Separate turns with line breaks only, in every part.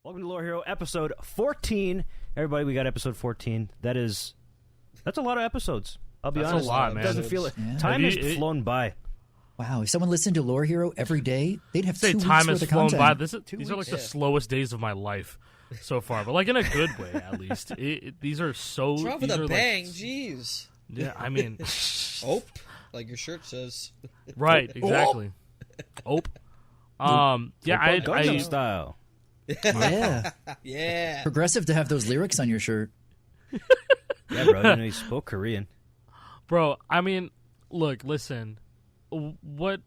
Welcome to Lore Hero episode 14. Everybody, we got episode 14. That's a lot of episodes. I'll be honest.
That's a lot, man.
It doesn't feel it.
Yeah.
Time has flown by.
Wow, if someone listened to Lore Hero every day, they'd have 2 weeks
time
worth
has
of
flown
content.
by. These are like the slowest days of my life so far, but like in a good way, at least. These are so.
What's wrong with a bang?
Like,
Jeez.
yeah, I mean,
Like your shirt says.
right? Exactly. Yeah,
Gangnam Style.
Yeah.
Yeah.
Progressive to have those lyrics on your shirt.
Yeah, bro. You know, he spoke Korean.
Bro, I mean, listen. What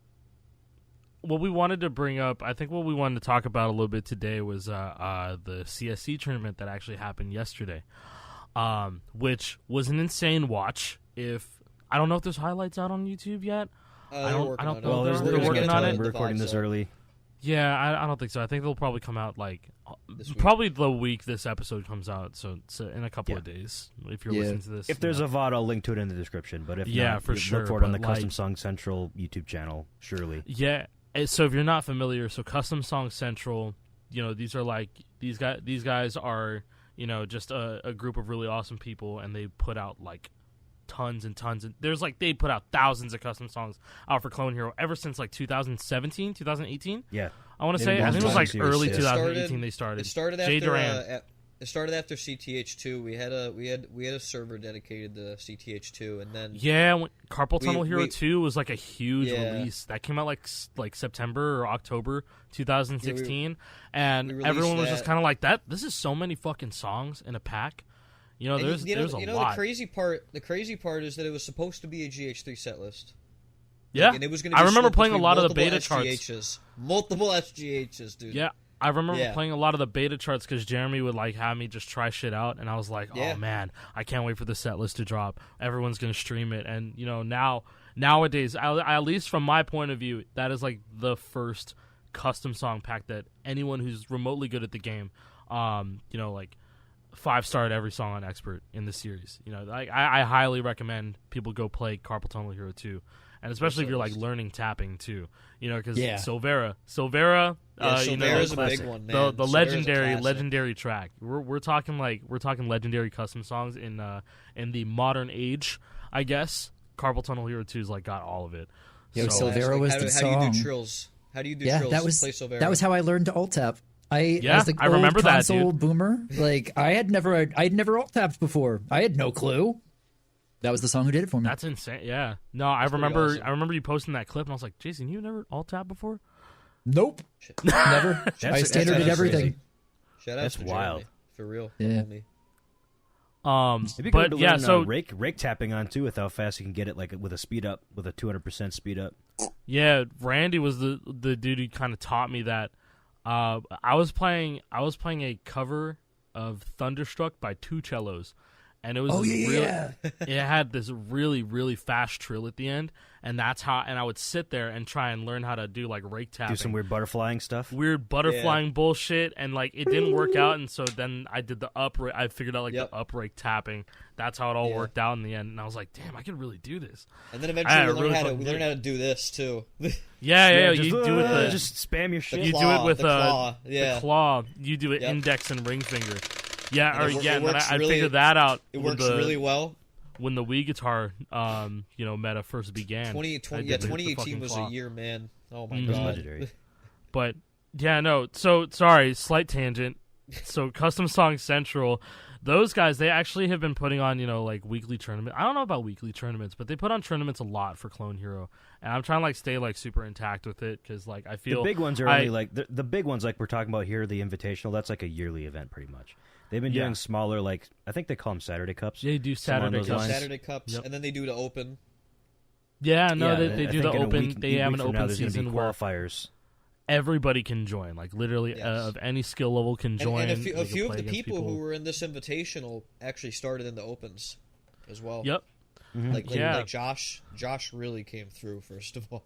we wanted to bring up, I think what we wanted to talk about a little bit today was the CSC tournament that actually happened yesterday, which was an insane watch. I don't know if there's highlights out on YouTube yet.
I don't know.
Well,
they're working on it.
We're recording this early.
Yeah, I don't think so. I think they'll probably come out probably the week this episode comes out, so in a couple of days if you're listening to this.
If there's a VOD, I'll link to it in the description. But if not,
for sure.
Look for it on the Custom Song Central YouTube channel, surely.
Yeah. So if you're not familiar, so Custom Song Central, these are like these guys are just a group of really awesome people, and they put out like tons and tons, and they put out thousands of custom songs out for Clone Hero ever since like 2017, 2018.
Yeah,
I want to say I think it was like early 2018 they started.
It started
Jay
after
Duran.
it started after CTH2. We had a server dedicated to CTH2, and then
when Carpal Tunnel Hero 2 was like a huge release that came out like September or October 2016, and everyone was just kind of like that. This is so many fucking songs in a pack. There's a lot.
The crazy part is that it was supposed to be a GH3 set list.
Yeah,
and it was going to.
I remember playing a
between
lot of the beta
SGHs,
charts.
multiple SGHs, dude.
Yeah, I remember playing a lot of the beta charts because Jeremy would like have me just try shit out, and I was like, oh man, I can't wait for the set list to drop. Everyone's going to stream it, and nowadays, at least from my point of view, that is like the first custom song pack that anyone who's remotely good at the game, like 5-starred every song on Expert in the series. I highly recommend people go play Carpal Tunnel Hero 2, and especially if you're like learning tapping too. Because Silvera,
Silvera's a big one, man.
The legendary track. We're talking legendary custom songs in the modern age, I guess. Carpal Tunnel Hero 2's like got all of it.
Silvera was the song.
How do you do trills?
That was how I learned to alt tap. I was the old
remember that,
console
dude.
boomer. Like I'd never alt tapped before. I had no clue. That was the song who did it for me.
That's insane. Yeah. No, I remember. Awesome. I remember you posting that clip, and I was like, Jason, you never alt tab before?
Nope. Never. I standarded everything.
Shout out
that's
to
wild.
Jeremy, for real.
Yeah.
But yeah, so rake tapping on too, with how fast you can get it, like with a 200% speed up.
Yeah, Randy was the dude who kind of taught me that. I was playing a cover of Thunderstruck by Two Cellos, and it was it had this really, really fast trill at the end, and I would sit there and try and learn how to do like rake tapping.
Do some weird butterflying stuff.
Bullshit, and like it didn't work out, and so then I did I figured out the up rake tapping. That's how it all worked out in the end, and I was like, damn, I could really do this.
And then eventually we learned how to do this too.
Yeah. You do it
just spam your shit.
You do it with
the
claw. You do it index and ring finger. Yeah,
and then
I figured that out.
It works really well.
When the Wii guitar, meta first began.
2018 was a year, man. Oh my god.
Legendary.
But yeah, no. So sorry, slight tangent. So Custom Song Central, those guys, they actually have been putting on like weekly tournaments. I don't know about weekly tournaments, but they put on tournaments a lot for Clone Hero, and I'm trying to stay super intact with it because I feel
the big ones are only the big ones like we're talking about here, the Invitational. That's like a yearly event pretty much. They've been doing smaller, I think they call them Saturday Cups.
They do Saturday
Cups, and then they do the Open.
Yeah, no, they do the Open. They have an Open season where
qualifiers.
Everybody can join, literally of any skill level can join.
And a few of the people who were in this Invitational actually started in the Opens as well.
Yep.
Mm-hmm.
Like Josh really came through, first of all.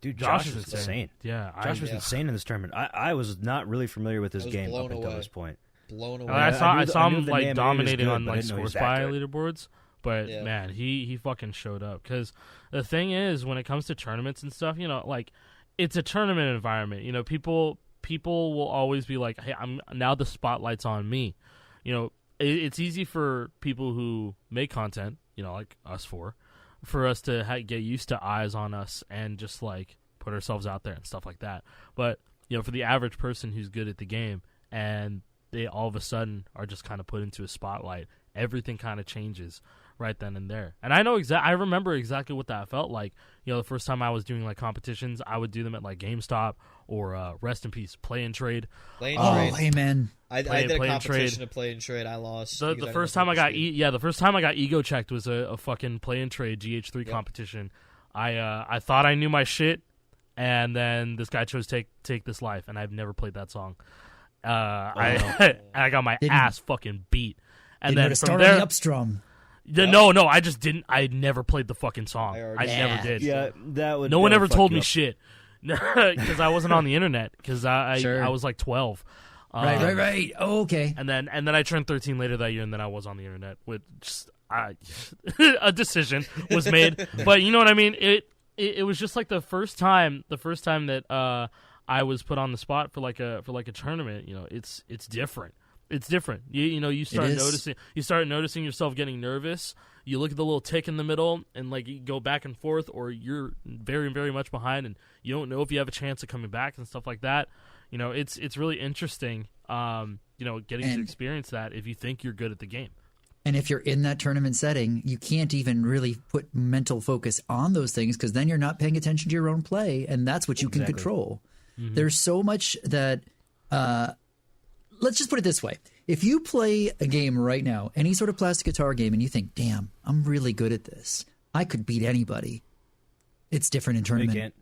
Dude, Josh is insane.
Yeah,
Josh was insane in this tournament. I was not really familiar with this game up until this point.
Blown away.
I saw him dominating on Score Spy leaderboards, but man, he fucking showed up. Because the thing is, when it comes to tournaments and stuff, it's a tournament environment. People people will always be like, hey, I'm now the spotlight's on me. You know, it's easy for people who make content, you know, like us for us to get used to eyes on us and just like put ourselves out there and stuff like that. But, you know, for the average person who's good at the game and they all of a sudden are just kind of put into a spotlight, everything kind of changes right then and there. And I remember exactly what that felt like. You know, the first time I was doing like competitions, I would do them at like GameStop or rest in peace, Play and Trade.
Play and Trade.
Oh, hey man.
I did a competition to Play and Trade. I lost.
The first time I got the first time I got ego checked was a fucking Play and Trade GH3 competition. I thought I knew my shit, and then this guy chose Take This Life, and I've never played that song. I got my ass fucking beat. And then from there,
the Upstrom.
No, I just didn't. I never played the fucking song. I never did.
Yeah, that would.
No one ever told me shit because I wasn't on the internet because I was like 12.
Right. Oh, okay.
And then I turned 13 later that year, and then I was on the internet. With just a decision was made, but you know what I mean. It was just like the first time that I was put on the spot for like a tournament. You know, it's different. It's different. You start noticing yourself getting nervous. You look at the little tick in the middle, and like you go back and forth, or you're very, very much behind, and you don't know if you have a chance of coming back and stuff like that. You know, it's really interesting. Getting to experience that if you think you're good at the game.
And if you're in that tournament setting, you can't even really put mental focus on those things because then you're not paying attention to your own play, and that's what you can control. Mm-hmm. There's so much that. Let's just put it this way. If you play a game right now, any sort of plastic guitar game, and you think, damn, I'm really good at this. I could beat anybody. It's different in tournament.
You can't.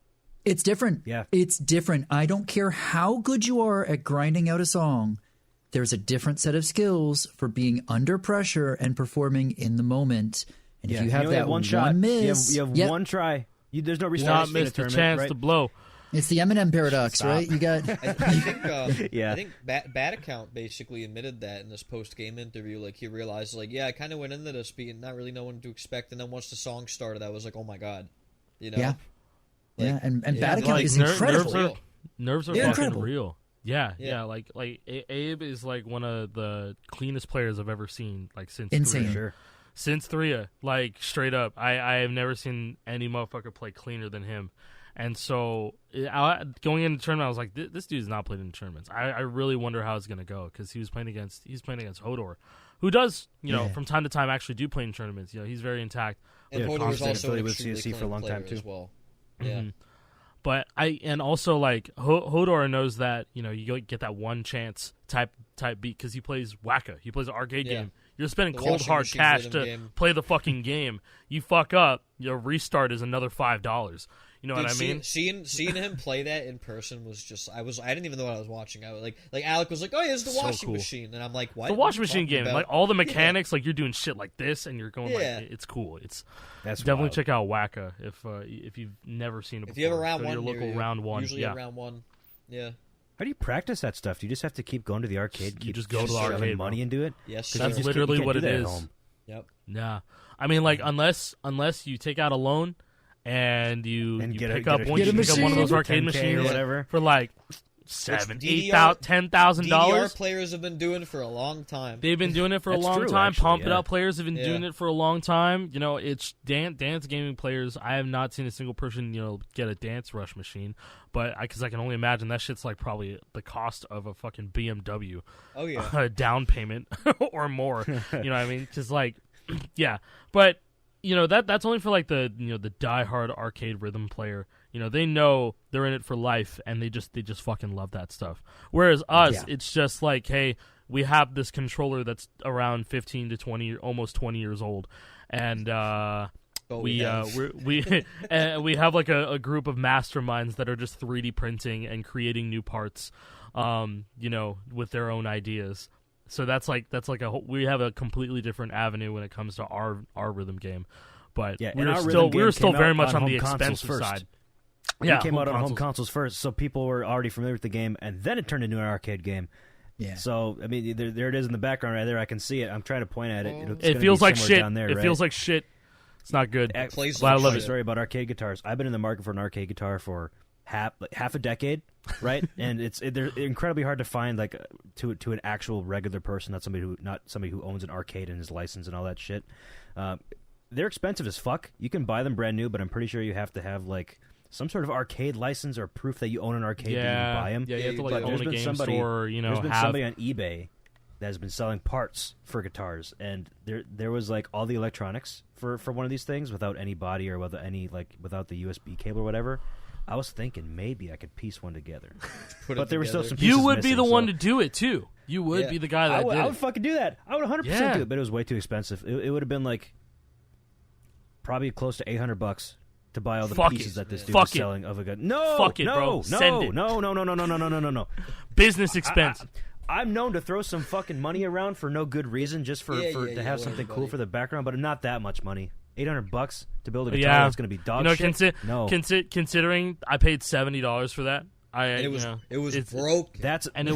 It's different.
Yeah.
It's different. I don't care how good you are at grinding out a song. There's a different set of skills for being under pressure and performing in the moment. And if you have that one
shot,
miss,
you have one try. There's no restart.
You not missed the chance to blow.
It's the Eminem paradox, right? You got.
I think Bad Account basically admitted that in this post-game interview. Like he realized, like, yeah, I kind of went into this being not really knowing what to expect, and then once the song started, I was like, oh my god, you know.
Yeah, and Bad Account is incredible.
Nerves are fucking real. Yeah. Like Abe is like one of the cleanest players I've ever seen. Like since
insane.
Threa. Since Threa, like straight up, I have never seen any motherfucker play cleaner than him. And so, going into the tournament, I was like, "This dude's not played in tournaments." I really wonder how it's gonna go because he's playing against Hodor, who does from time to time actually do play in tournaments. You know, he's very intact.
And Hodor was also
with CSC for a long time too.
As well. Yeah.
Mm-hmm. But also like Hodor knows that you get that one chance type beat because he plays Wacka. He plays an arcade game. You're spending cold hard cash to play the fucking game. You fuck up, your restart is another $5. You know what I mean?
Seeing him play that in person was just I didn't even know what I was watching. I was like Alec was like, "Oh yeah, it's the washing machine," and I'm like, "What?"
The washing machine game, like all the mechanics, like you're doing shit like this, and you're going like, it's cool. That's definitely wild. Check out Wacka if you've never seen it before.
If you have a round one,
your local round one,
usually a round one, yeah.
How do you practice that stuff? Do you just have to keep going to the arcade?
You just go to the arcade,
money into it.
Yes,
that's literally what it is.
Yep.
Yeah, I mean, like unless you take out a loan. And you pick up one of those arcade machines
or whatever
for like $10,000.
DDR players have been doing for a long time.
They've been doing it for a long time. Pump It Up players have been doing it for a long time. You know, it's dance gaming players. I have not seen a single person get a Dance Rush machine, but because I can only imagine that shit's like probably the cost of a fucking BMW.
Oh yeah,
down payment or more. You know what I mean? Just like but. That's only for like the the diehard arcade rhythm player. They know they're in it for life, and they just fucking love that stuff. Whereas us, it's just like, hey, we have this controller that's around 15 to 20, almost 20 years old, and we have like a group of masterminds that are just 3D printing and creating new parts, with their own ideas. So that's like we have a completely different avenue when it comes to our rhythm game, but we're still very much on the expensive side.
It came out on home consoles first, so people were already familiar with the game, and then it turned into an arcade game. Yeah. So I mean, there it is in the background right there. I can see it. I'm trying to point at it.
It feels like shit. It feels like shit. It's not good.
I love the story about arcade guitars. I've been in the market for an arcade guitar for half a decade, right? And they're incredibly hard to find, like to an actual regular person, not somebody who owns an arcade and is licensed and all that shit. They're expensive as fuck. You can buy them brand new, but I'm pretty sure you have to have like some sort of arcade license or proof that you own an arcade that you buy them.
Yeah, you have to like own a game store.
There's been somebody on eBay that has been selling parts for guitars, and there was like all the electronics for one of these things without any body or without the USB cable or whatever. I was thinking maybe I could piece one together, but there were still some pieces
You would
missing,
be the one to do it too. You would be the guy that did it.
I would fucking do that. I would 100% do it, but it was way too expensive. It would have been like probably close to $800 to buy all the pieces that this dude was selling of a gun. No,
bro. Send it.
No.
Business expense.
I'm known to throw some fucking money around for no good reason, just to have something cool for the background, but not that much money. $800 to build a guitar that's going to be dog shit.
Considering I paid $70 for that,
it was broken.
It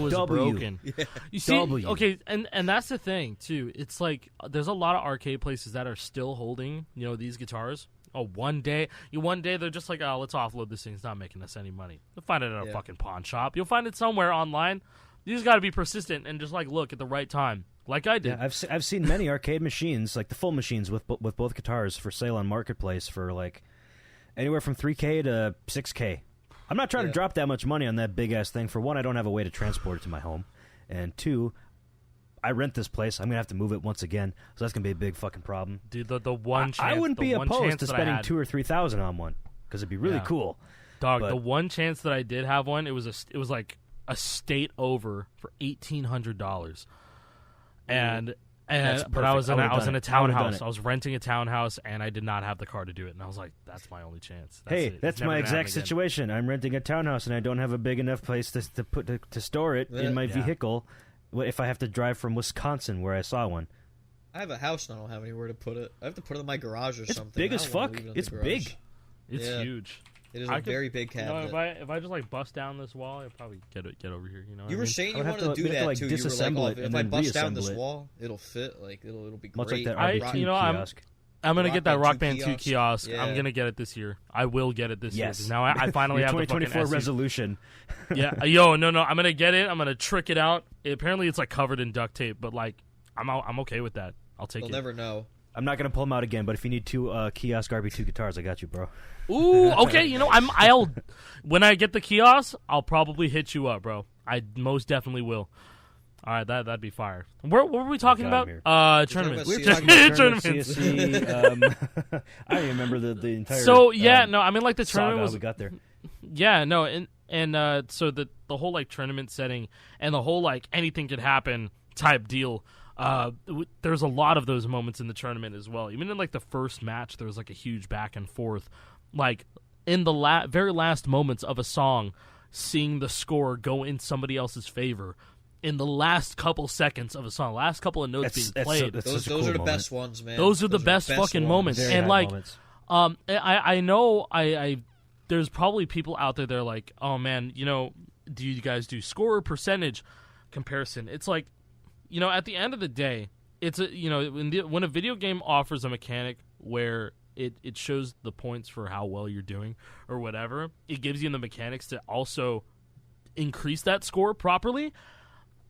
was broken. Yeah. You see, okay, and that's the thing too. It's like there's a lot of arcade places that are still holding these guitars. Oh, one day they're just like, oh, let's offload this thing. It's not making us any money. You'll find it at a fucking pawn shop. You'll find it somewhere online. You just got to be persistent and just like look at the right time. Like I did.
Yeah, I've seen many arcade machines, like the full machines with both guitars for sale on Marketplace for like anywhere from $3K to $6K. I'm not trying to drop that much money on that big ass thing. For one, I don't have a way to transport it to my home, and two, I rent this place. I'm gonna have to move it once again, so that's gonna be a big fucking problem.
Dude, the one chance
I wouldn't be opposed to spending $2,000 or $3,000 on one because it'd be really cool.
Dog, the one chance that I did have one, it was like a state over for $1,800. But I was in a townhouse. I was renting a townhouse, and I did not have the car to do it. And I was like, "That's my only chance."
That's my exact situation. I'm renting a townhouse, and I don't have a big enough place to store it in my vehicle. If I have to drive from Wisconsin, where I saw one,
I have a house, and I don't have anywhere to put it. I have to put it in my garage or something.
It's big as fuck. It's big.
It's huge.
It is a very big cabinet.
If I just like bust down this wall, I'd probably get over here.
You were saying you wanted to do that too. You were like, if I bust down this wall, it'll fit. Like it'll be great.
Much like that RB2 kiosk.
I'm gonna get that Rock Band 2 kiosk. Yeah. I'm gonna get it this year. I will get it this year. Now I finally have the
2024 resolution.
No. I'm gonna get it. I'm gonna trick it out. Apparently, it's like covered in duct tape, but like I'm okay with that. I'll take it.
You'll never know.
I'm not gonna pull them out again, but if you need two kiosk RB2 guitars, I got you, bro.
Ooh, okay. I'll when I get the kiosk, I'll probably hit you up, bro. I most definitely will. All right, that'd be fire. What were we talking about? Tournaments.
We were talking about tournaments. CSC, I don't even remember the entire.
So I mean, like the tournament was.
We got there.
Yeah, no, and so the whole like tournament setting and the whole like anything could happen type deal. There's a lot of those moments in the tournament as well. Even in like the first match, there was like a huge back and forth. Like in the very last moments of a song, seeing the score go in somebody else's favor. In the last couple seconds of a song, last couple of notes being played.
Those are the best ones, man.
Those are the best fucking moments. And like, I know there's probably people out there that are like, oh man, do you guys do score or percentage comparison? It's like, at the end of the day, it's when a video game offers a mechanic where it shows the points for how well you're doing or whatever, it gives you the mechanics to also increase that score properly.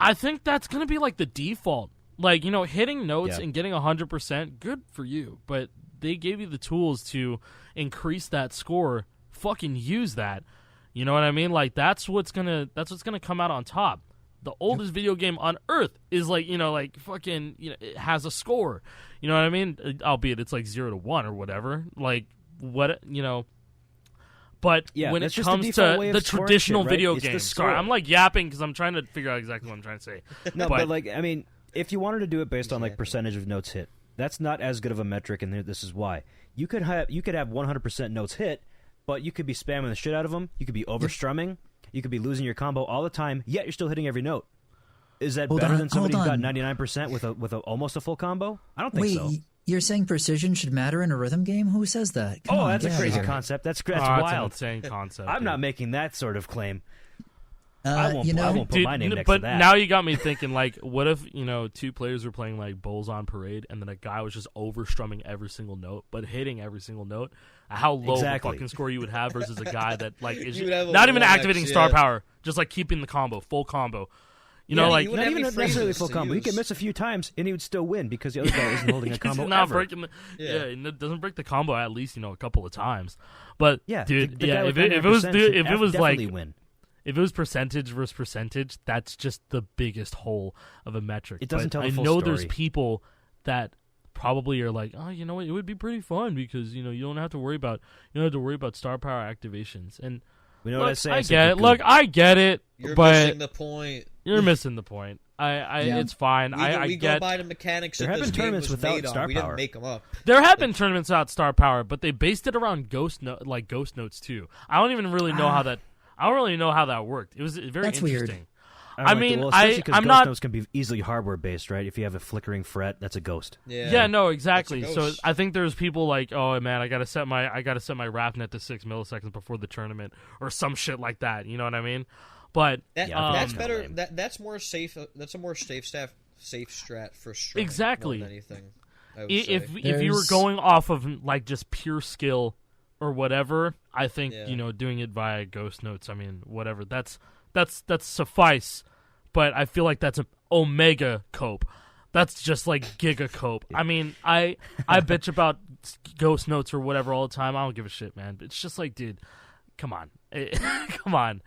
I think that's going to be like the default. Like, hitting notes and getting 100%, good for you. But they gave you the tools to increase that score. Fucking use that. You know what I mean? Like, that's what's gonna come out on top. The oldest video game on Earth is like, fucking, it has a score. You know what I mean? Albeit it's like 0 to 1 or whatever. Like, what. But when it comes to the traditional video game, sorry, I'm like yapping because I'm trying to figure out exactly what I'm trying to say.
No, but like, I mean, if you wanted to do it based on like percentage of notes hit, that's not as good of a metric, and this is why. You could have 100% notes hit, but you could be spamming the shit out of them. You could be overstrumming. You could be losing your combo all the time, yet you're still hitting every note. Is that better than somebody who's got 99% with almost a full combo? I don't think so.
You're saying precision should matter in a rhythm game? Who says that?
That's a crazy concept. That's wild.
That's an insane concept.
I'm not making that sort of claim. I won't put my name next to that.
But now you got me thinking, like, what if, two players were playing, like, Bulls on Parade, and then a guy was just overstrumming every single note, but hitting every single note? How low of a fucking score you would have versus a guy that, like, is not even activating star power, just, like, keeping the combo, full combo. Like,
not even necessarily full combo. He could miss a few times, and he would still win because the other guy isn't holding a combo ever.
It doesn't break the combo at least, a couple of times. But, dude, if it was percentage versus percentage, that's just the biggest hole of a metric.
It doesn't tell the full
story. I know
story.
there's people that probably are like, oh, you know what, it would be pretty fun because you don't have to worry about star power activations. And
we know what I say.
I get it. Look, I get it.
You're
but
missing the point.
You're missing the point. It's fine.
We go by the mechanics.
There have been tournaments without star power.
We didn't make them up.
There have been tournaments without star power, but they based it around ghost notes too. I don't even really know how that. I don't really know how that worked. It was very interesting.
Weird.
I'm not.
Ghost can be easily hardware based, right? If you have a flickering fret, that's a ghost.
Yeah, no, exactly. So I think there's people like, oh man, I gotta set my RAFnet to 6 milliseconds before the tournament or some shit like that. You know what I mean? But
that's better. That's more safe. That's a more safe strat for strumming.
Exactly.
More than anything.
If you were going off of like just pure skill or whatever, I think doing it via ghost notes. I mean, whatever. That's suffice. But I feel like that's an omega cope. That's just like giga cope. I mean, I bitch about ghost notes or whatever all the time. I don't give a shit, man. But it's just like, dude, come on, come on.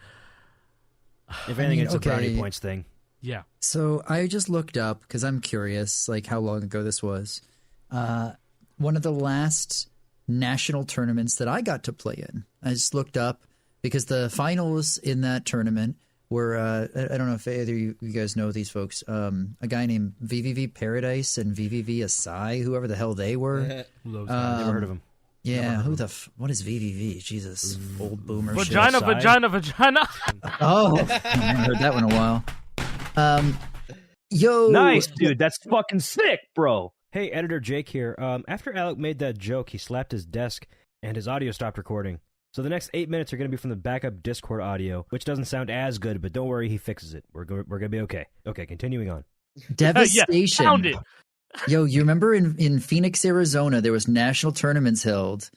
If anything, it's a brownie points thing.
Yeah.
So I just looked up because I'm curious, like how long ago this was. One of the last national tournaments that I got to play in. I just looked up because the finals in that tournament were I don't know if either you guys know these folks. A guy named VVV Paradise and VVV Asai, whoever the hell they were.
Never heard of them.
Yeah, what is VVV? Jesus, old boomer
vagina,
shit.
Vagina.
Oh, I haven't heard that one in a while. Yo,
nice, dude. That's fucking sick, bro. Hey, editor Jake here. After Alec made that joke, he slapped his desk and his audio stopped recording. So the next 8 minutes are going to be from the backup Discord audio, which doesn't sound as good, but don't worry, he fixes it. We're going to be okay. Okay, continuing on.
Devastation.
Yeah, found it.
Yo, you remember in Phoenix, Arizona, there was national tournaments held,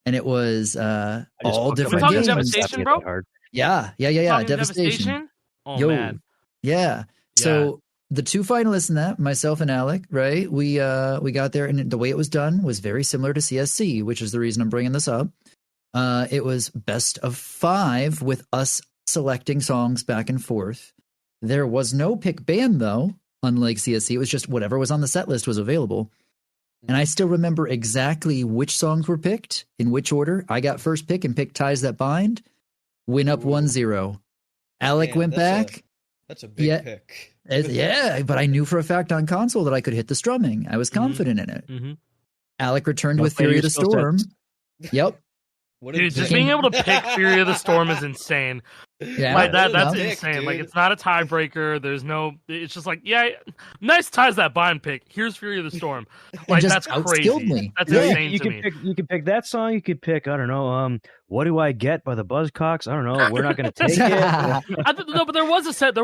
and it was all different games.
Devastation, bro?
Yeah. Devastation.
Oh, man.
Yeah. So the two finalists in that, myself and Alec, right? We got there, and the way it was done was very similar to CSC, which is the reason I'm bringing this up. It was best of 5 with us selecting songs back and forth. There was no pick band, though. Unlike CSC, it was just whatever was on the set list was available. And I still remember exactly which songs were picked, in which order. I got first pick and picked Ties That Bind. Win up 1-0. Alec went back.
That's a big pick.
Yeah, but I knew for a fact on console that I could hit the strumming. I was confident in it.
Mm-hmm.
Alec returned with Fury of the Storm. Yep.
Dude, just being able to pick Fury of the Storm is insane.
Yeah,
like that's insane. Dude. Like, it's not a tiebreaker. There's no. It's just like, nice Ties That Bind pick. Here's Fury of the Storm. Like, that's crazy.
Me.
That's insane to me.
You can pick that song. You could pick, I don't know, What Do I Get by the Buzzcocks. I don't know. We're not going to take it.
No, but there was a set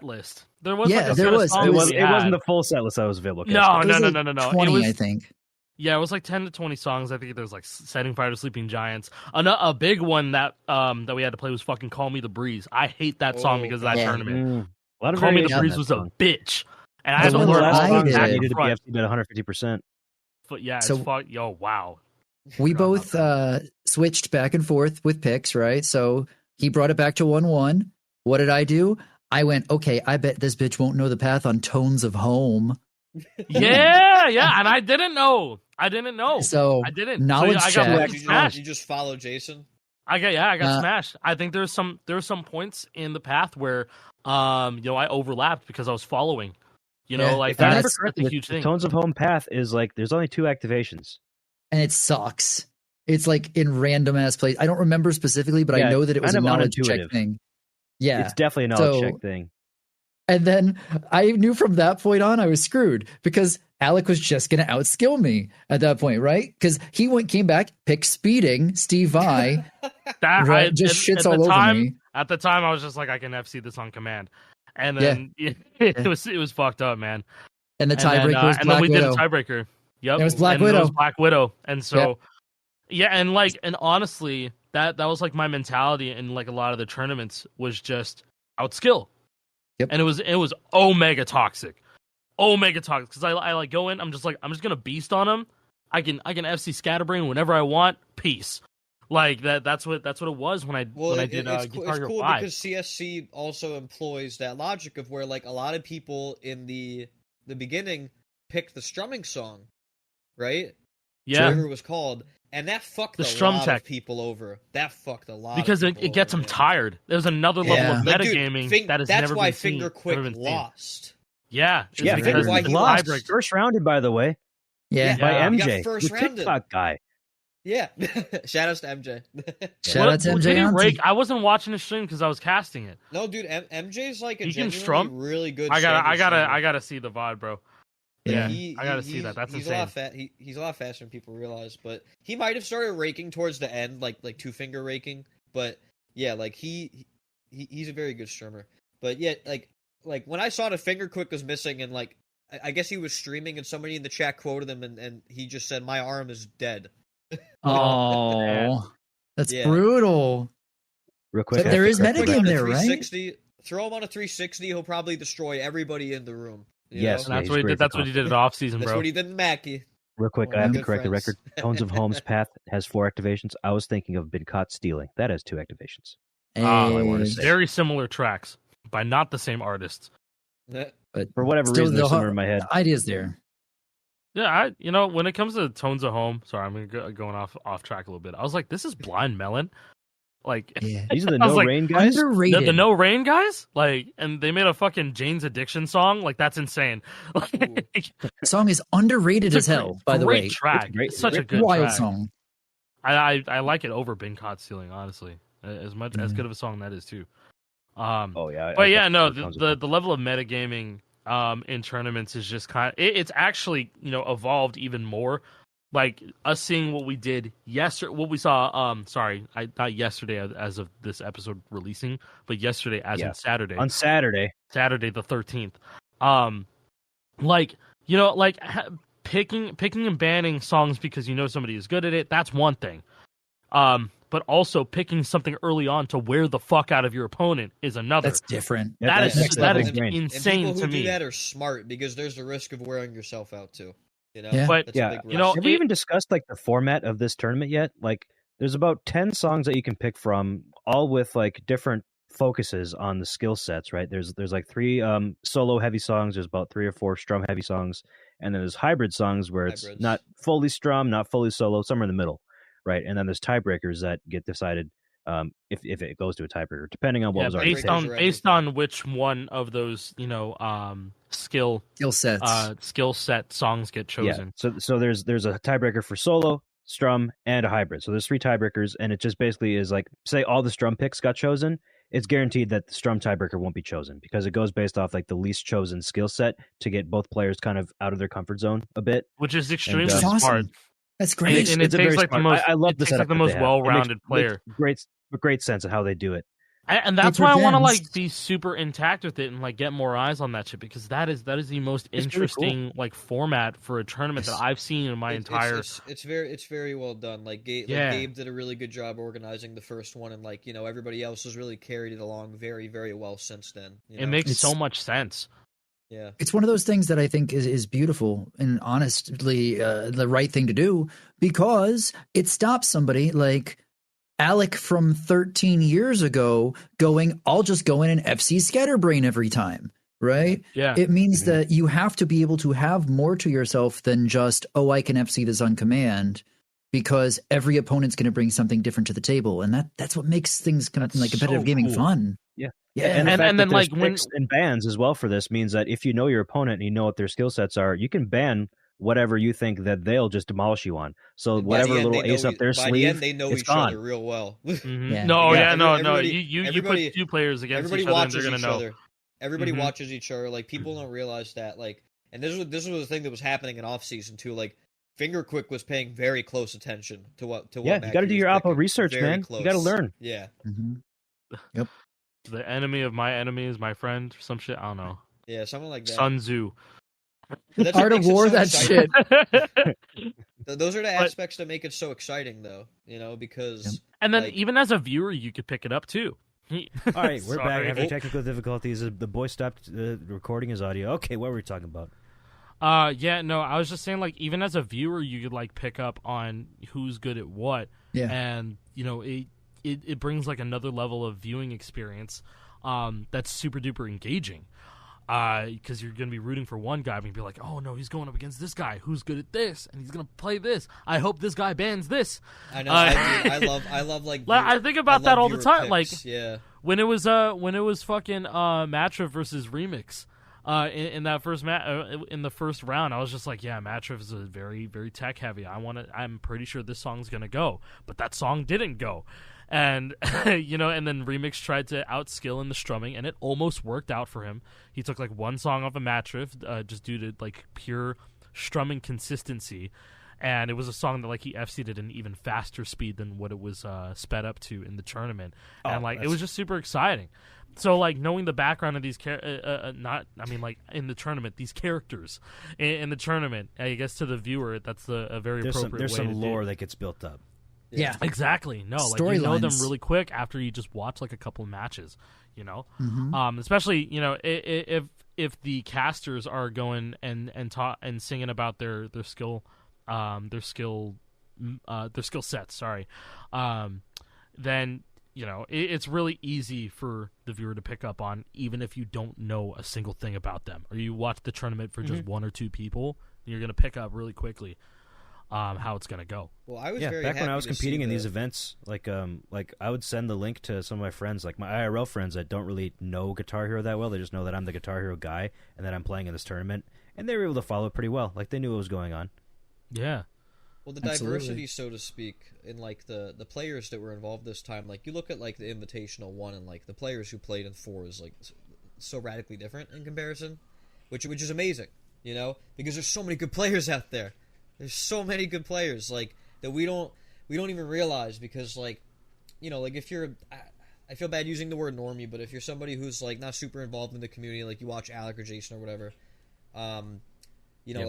list. There was
there was.
It wasn't the full set list that was available.
No.
20, I think.
Yeah, it was like 10 to 20 songs. I think there was like Setting Fire to Sleeping Giants. A big one that we had to play was fucking Call Me the Breeze. I hate that song because of that tournament. Call Me the Breeze was a bitch. And I had to learn all about that.
Needed to be at 150%.
But yeah, wow.
We both switched back and forth with picks, right? So he brought it back to 1-1. What did I do? I went, okay, I bet this bitch won't know the path on Tones of Home.
Yeah, and I didn't know.
So
I didn't.
Knowledge check.
You just follow Jason.
I got smashed. I think there were some points in the path where I overlapped because I was following. That's a huge thing.
Tones of Home path is like there's only 2 activations.
And it sucks. It's like in random ass place. I don't remember specifically, but I know that it was a knowledge check thing. Yeah.
It's definitely a knowledge check thing.
And then I knew from that point on I was screwed because Alec was just going to outskill me at that point, right? Because he came back, picked speeding, Steve Vai, right? Just shits all over me.
At the time, I was just like, I can FC this on command. And then it was fucked up, man.
And the tiebreaker was Black Widow. And then we did a
tiebreaker. Yep.
It was Black Widow.
It was Black Widow. And so, and honestly, that was like my mentality in like a lot of the tournaments was just outskill.
Yep.
And it was omega toxic. Because I like go in, I'm just gonna beast on him. I can FC Scatterbrain whenever I want. Peace. Like that's what it was when I did Guitar Hero 5.
Because CSC also employs that logic of where like a lot of people in the beginning picked the strumming song, right?
Yeah,
whatever it was called, and that fucked a lot of people over. That fucked a lot
because
of people
it gets them tired. There's another level of metagaming that has never been seen.
That's why Finger Quick lost.
Yeah,
Finger Quick lost. First rounded, by the way.
Yeah,
by MJ,
first
the TikTok guy.
Yeah, shout outs to MJ.
Shout out to MJ.
I wasn't watching the stream because I was casting it.
No, dude, MJ's like a really good.
I gotta see the VOD, bro. Yeah, I gotta see that. That's insane.
He's a lot faster than people realize, but he might have started raking towards the end, like two finger raking. But yeah, like he's a very good strummer. But yeah, like when I saw the Finger Quick was missing, and like I guess he was streaming, and somebody in the chat quoted him, and he just said, "My arm is dead."
Oh, that's brutal.
Real quick,
but there is metagame there, right?
Throw him on a 360, he'll probably destroy everybody in the room.
Yes,
that's what he did. That's what he did at off season, bro.
That's what he did in Mackie.
Real quick, I have to correct the record. Tones of Home's Path has 4 activations. I was thinking of Been Caught Stealing. That has 2 activations.
Very similar tracks by not the same artists.
But
for whatever reason, they're somewhere in my head.
The idea's there.
Yeah, when it comes to Tones of Home, sorry, I'm going off track a little bit. I was like, this is Blind Melon. Like,
these are the No Rain guys.
Underrated.
The No Rain guys, like, and they made a fucking Jane's Addiction song. Like, that's insane.
The song is underrated as hell. By the way,
great track. It's such a good
wild
track.
Song.
I like it over Been Caught Stealing, honestly. As good of a song that is too. But the level of metagaming in tournaments is just it's actually evolved even more. Like us seeing what we did yesterday, what we saw. Not yesterday as of this episode releasing, but yesterday in Saturday.
On Saturday
the 13th. Picking and banning songs because somebody is good at it. That's one thing. But also picking something early on to wear the fuck out of your opponent is another.
That's different.
That is insane
and people
to
who
me.
Do that are smart because there's the risk of wearing yourself out too.
Yeah.
But
have we even discussed like the format of this tournament yet? Like, there's about 10 songs that you can pick from, all with like different focuses on the skill sets. Right? There's like 3 solo heavy songs. There's about 3 or 4 strum heavy songs, and then there's hybrid songs where it's not fully strum, not fully solo, somewhere in the middle. Right, and then there's tiebreakers that get decided if it goes to a tiebreaker, depending on what was already
based on which one of those skill set songs get chosen.
Yeah. So there's a tiebreaker for solo, strum, and a hybrid. So there's 3 tiebreakers, and it just basically is like, say all the strum picks got chosen, it's guaranteed that the strum tiebreaker won't be chosen because it goes based off like the least chosen skill set to get both players kind of out of their comfort zone a bit,
which is extremely smart.
Awesome. That's great.
And it takes like the most. I love the setup. The most well-rounded player.
Great sense of how they do it.
And that's why I want to like be super intact with it and like get more eyes on that shit because that is the most interesting really cool. like format for a tournament that I've seen in my entire.
It's very well done. Like Gabe did a really good job organizing the first one, and like everybody else has really carried it along very very well since then.
It makes so much sense.
Yeah.
It's one of those things that I think is beautiful and honestly the right thing to do because it stops somebody like Alec from 13 years ago going, I'll just go in and FC Scatterbrain every time, right?
Yeah.
It means that you have to be able to have more to yourself than just, I can FC this on command because every opponent's going to bring something different to the table. And that's what makes things kind of like competitive gaming fun.
Yeah.
Yeah,
and then like picks and bans as well for this means that if you know your opponent and you know what their skill sets are, you can ban whatever you think that they'll just demolish you on. So whatever little ace up their sleeve,
by the end, they know
it's
each
gone.
other real well.
Mm-hmm. Yeah. No. You put 2 players against each other, and they're gonna know.
Everybody watches each other. Like people don't realize that. Like, And this was the thing that was happening in off season too. Like Fingerquick was paying very close attention to what
you got to do your Alpha research, man. Close. You got to learn.
Yeah.
Mm-hmm. Yep.
The enemy of my enemy is my friend. Some shit. I don't know.
Yeah, something like that.
Sun Tzu.
Art of War. That shit.
Those are the aspects that make it so exciting, though. Because
and then even as a viewer, you could pick it up too.
All right, we're back after technical difficulties. The boy stopped recording his audio. Okay, what were we talking about?
Yeah, no, I was just saying, like, even as a viewer, you could like pick up on who's good at what, and it brings like another level of viewing experience, that's super duper engaging, because you're gonna be rooting for one guy, and you'd be like, oh no, he's going up against this guy who's good at this, and he's gonna play this. I hope this guy bans this.
I know, I love like.
I think about that all the time,
picks.
Like when it was fucking Matra versus Remix. In that first in the first round, I was just like, yeah, Matriv is a very, very tech heavy. I'm pretty sure this song's gonna go, but that song didn't go, and and then Remix tried to outskill in the strumming, and it almost worked out for him. He took like one song off of Matriv, just due to like pure strumming consistency, and it was a song that like he FC'd at an even faster speed than what it was sped up to in the tournament, and like it was just super exciting. So, like, knowing the background of these in the tournament, these characters in the tournament, I guess to the viewer, that's a very appropriate way.
There's some lore that gets built up.
Yeah, exactly. No, like you know them really quick after you just watch like a couple of matches, especially if the casters are going and singing about their skill sets. Sorry, then. It's really easy for the viewer to pick up on, even if you don't know a single thing about them, or you watch the tournament for just one or two people. You're going to pick up really quickly how it's going to go.
Well, I was
back when I was competing in these events, like I would send the link to some of my friends, like my IRL friends that don't really know Guitar Hero that well. They just know that I'm the Guitar Hero guy and that I'm playing in this tournament, and they were able to follow it pretty well. Like they knew what was going on.
Yeah.
Well, the diversity, so to speak, in like the players that were involved this time, like you look at like the Invitational 1 and like the players who played in 4 is like so radically different in comparison, which is amazing, because there's so many good players out there. There's so many good players like that we don't even realize, because like like if you're I feel bad using the word normie, but if you're somebody who's like not super involved in the community, like you watch Alec or Jason or whatever,
a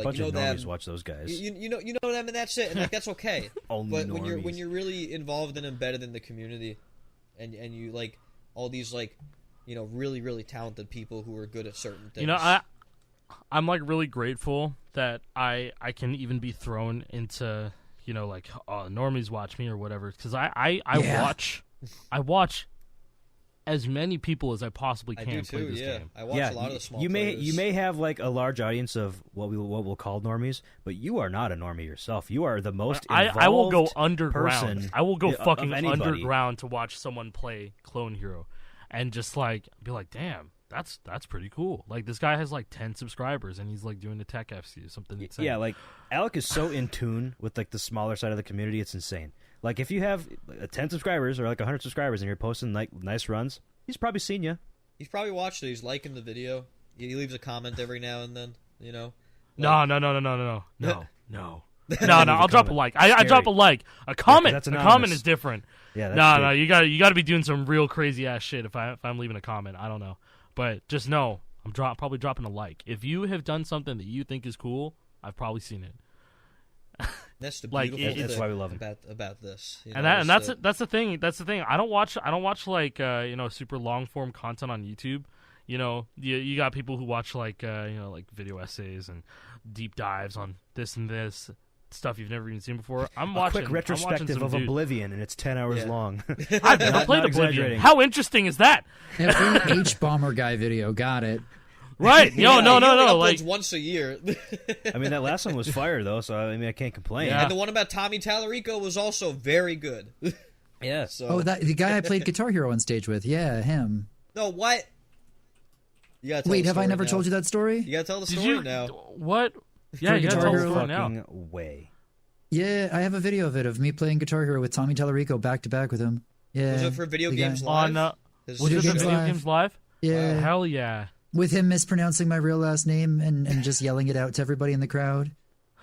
bunch of normies watch those guys.
You know them, and that's it, and like that's okay.
But
normies. when you're really involved and embedded in the community, and you like all these like really, really talented people who are good at certain things.
I'm like really grateful that I can even be thrown into like normies watch me or whatever, because I watch as many people as I possibly can play this game.
I watch a lot of the small
you
players.
may have like a large audience of what we'll call normies, but you are not a normie yourself. You are the most involved
I will go underground.
Person
I will go fucking underground to watch someone play Clone Hero, and just like be like, damn, that's pretty cool. Like this guy has like 10 subscribers and he's like doing the tech FC or something insane.
Yeah, like Alec is so in tune with like the smaller side of the community, it's insane. Like, if you have 10 subscribers or like 100 subscribers and you're posting like nice runs, he's probably seen you.
He's probably watched it. He's liking the video. He leaves a comment every now and then.
No. I'll drop a like. I drop a like. A comment. A comment is different.
Yeah.
No. You got to be doing some real crazy ass shit if I'm leaving a comment. I don't know, but just know I'm probably dropping a like. If you have done something that you think is cool, I've probably seen it.
That's the beautiful thing.
That's why we love him
about this.
That's the thing. That's the thing. I don't watch like super long form content on YouTube. You got people who watch like like video essays and deep dives on this and this stuff you've never even seen before. I'm watching
a quick retrospective of Oblivion, and it's 10 hours long.
I've never played Oblivion. How interesting is that?
H Bomber guy video. Got it.
Right? No.
Like once a year.
I mean, that last one was fire though, so I mean, I can't complain.
Yeah. And the one about Tommy Tallarico was also very good.
Yeah.
So. The guy I played Guitar Hero on stage with. Yeah, him.
No, what? You gotta tell
Wait,
the
have I never
now.
told you that story?
You gotta tell the story now.
What? Yeah, you gotta tell the story now.
Way.
Yeah, I have a video of it of me playing Guitar Hero with Tommy Tallarico back to back with him. Yeah.
Was it for Video Games Live?
Was it for Video Games Live?
Yeah.
Hell yeah.
With him mispronouncing my real last name and just yelling it out to everybody in the crowd.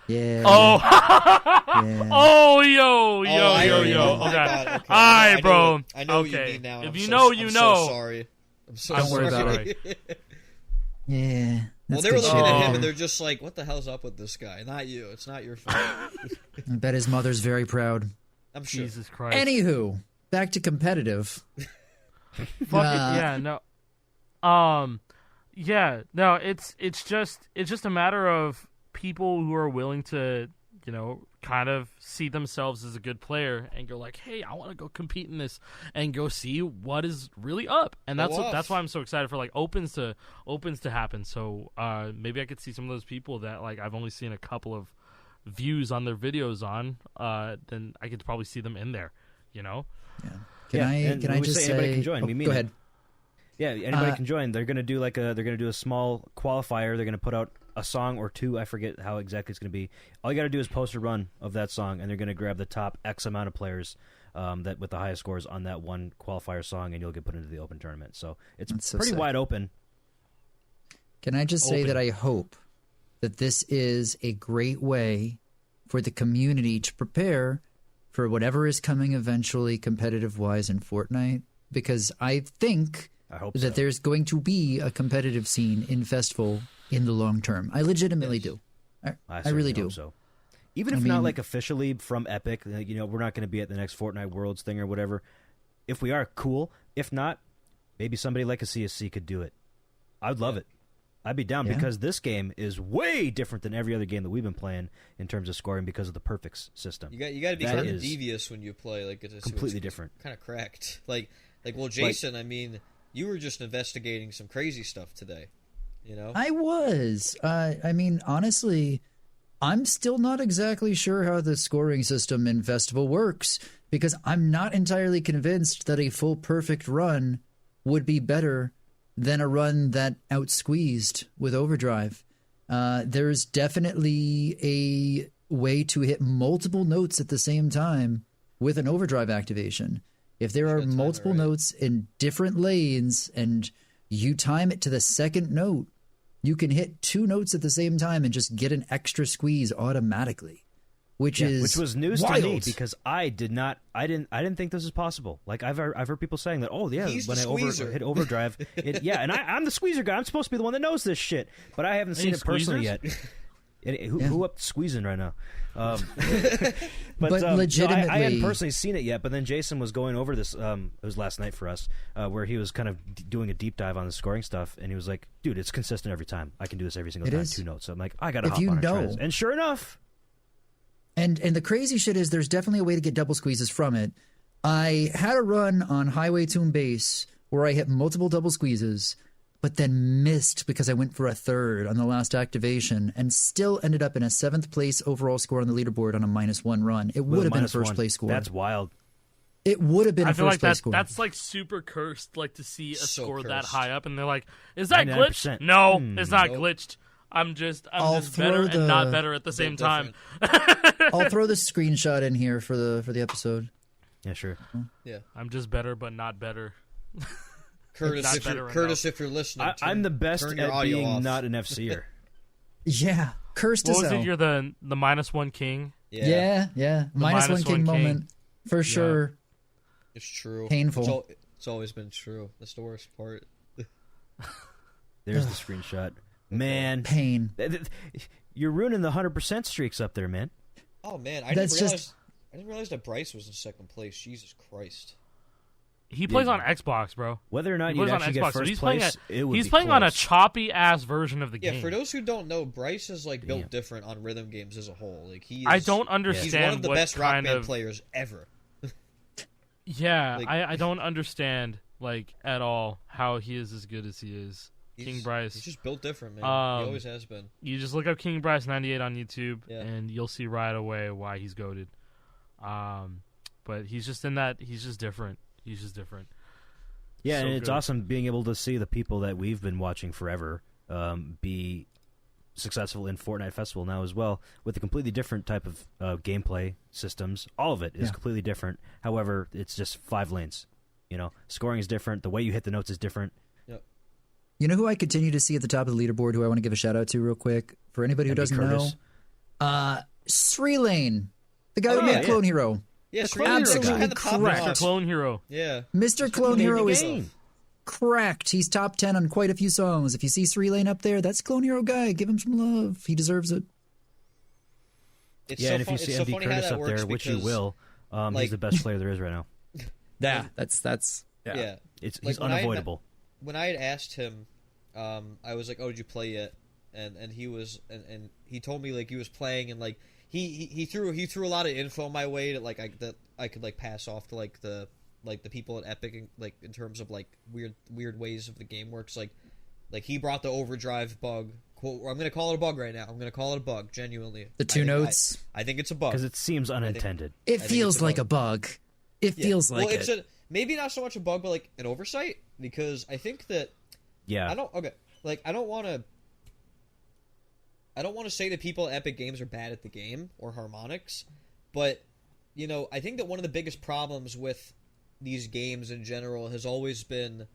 Yeah.
Oh.
Yeah.
Oh, yo.
Okay.
All right, bro.
I know what you mean now.
If you know, you know.
So sorry. I'm so
Don't
sorry.
worry about it.
Yeah.
Well, they were looking at him and they're just like, "What the hell's up with this guy? Not you. It's not your fault."
I bet his mother's very proud.
I'm sure.
Jesus Christ.
Anywho, back to competitive.
Yeah, no. Yeah, no, it's just a matter of people who are willing to, kind of see themselves as a good player and go like, hey, I want to go compete in this and go see what is really up. And that's why I'm so excited for like opens to happen. So maybe I could see some of those people that like I've only seen a couple of views on their videos on, then I could probably see them in there,
Yeah. Can I just say
anybody can join?
Go ahead.
Yeah, anybody can join. They're gonna do a small qualifier. They're gonna put out a song or two. I forget how exactly it's gonna be. All you gotta do is post a run of that song, and they're gonna grab the top X amount of players that with the highest scores on that one qualifier song, and you'll get put into the open tournament. So it's pretty wide open.
Can I just say that I hope that this is a great way for the community to prepare for whatever is coming eventually competitive-wise in Fortnite, because I think that there's going to be a competitive scene in Festival in the long term. I legitimately do. I really do.
So. Even if not like officially from Epic, we're not going to be at the next Fortnite Worlds thing or whatever. If we are, cool. If not, maybe somebody like a CSC could do it. I'd love it. I'd be down because this game is way different than every other game that we've been playing in terms of scoring because of the perfects system.
You got to be kind of devious when you play. Like it's
completely different.
Kind of cracked. Well, Jason, you were just investigating some crazy stuff today,
I was. Honestly, I'm still not exactly sure how the scoring system in Festival works because I'm not entirely convinced that a full perfect run would be better than a run that outsqueezed with Overdrive. There's definitely a way to hit multiple notes at the same time with an Overdrive activation. If there are multiple notes in different lanes and you time it to the second note, you can hit two notes at the same time and just get an extra squeeze automatically, which
was news
wild.
to me because I didn't think this was possible. Like I've heard people saying that. Oh yeah,
he's
when I hit Overdrive, and I'm the squeezer guy. I'm supposed to be the one that knows this shit, but I haven't seen it personally yet. Who up squeezing right now? But
legitimately,
I hadn't personally seen it yet. But then Jason was going over this. It was last night for us, where he was kind of doing a deep dive on the scoring stuff, and he was like, "Dude, it's consistent every time. I can do this every single time. 2 notes." So I'm like, I gotta hop on and try this. And sure enough,
and the crazy shit is, there's definitely a way to get double squeezes from it. I had a run on Highway Tune Base where I hit multiple double squeezes, but then missed because I went for a third on the last activation and still ended up in a 7th place overall score on the leaderboard on a -1 run. It would have been a first place score.
That's wild.
It would have been a first place score.
That's like super cursed, like to see a score
cursed.
That high up, and they're like, "Is that
99%.
glitched?" No, it's not glitched. I'm just better and not better at the same time.
I'll throw the screenshot in here for the episode.
Yeah, sure.
Yeah,
I'm just better, but not better.
Curtis, if you're listening,
I'm the best at being
off.
not an FC'er.
Yeah, cursed as hell.
What was it? You're the -1 king.
Yeah. -1 king moment for sure.
It's true.
Painful.
It's always been true. That's the worst part.
There's the screenshot. Man,
pain.
You're ruining the 100% streaks up there, man.
Oh man, I didn't realize that Bryce was in 2nd place. Jesus Christ.
He plays on Xbox, bro.
Whether or not you actually get first place,
he's playing on a choppy ass version of the game.
Yeah, for those who don't know, Bryce is like built different on rhythm games as a whole. Like
I don't understand.
He's one of the best rock band players ever.
Yeah, I don't understand like at all how he is as good as he is. King Bryce.
He's just built different, man. He always has been.
You just look up King Bryce 98 on YouTube, and you'll see right away why he's goated. But he's just in that. He's just different. He's just different.
Yeah,
So
and it's
good.
awesome being able to see the people that we've been watching forever be successful in Fortnite Festival now as well, with a completely different type of gameplay systems. All of it is completely different. However, it's just 5 lanes. Scoring is different. The way you hit the notes is different.
Yep.
You know who I continue to see at the top of the leaderboard who I want to give a shout out to real quick? For anybody who doesn't
Curtis.
know, Sri Lane, the guy who made Clone Hero.
Yeah,
absolutely
correct. Mr. Clone Hero.
Yeah.
Mr. Clone Hero is
game.
cracked. He's top 10 on quite a few songs. If you see Sri Lane up there, that's Clone Hero guy. Give him some love. He deserves it.
And if you see MD Curtis up there, which you will, he's the best player there is right now.
Yeah, that's
yeah.
He's unavoidable.
When I had asked him, I was like, "Oh, did you play yet?" And he was and he told me like he was playing and like he threw a lot of info my way that I could like pass off to like the people at Epic and, like in terms of like weird ways of the game works like he brought the overdrive bug. I'm going to call it a bug right now. I'm going to call it a bug, genuinely.
The two notes?
I think it's a bug.
Because it seems unintended.
It feels like a bug. It feels like
it's maybe not so much a bug, but like an oversight. Because I think that...
Yeah.
I don't want to say that people at Epic Games are bad at the game or harmonics, but, you know, I think that one of the biggest problems with these games in general has always been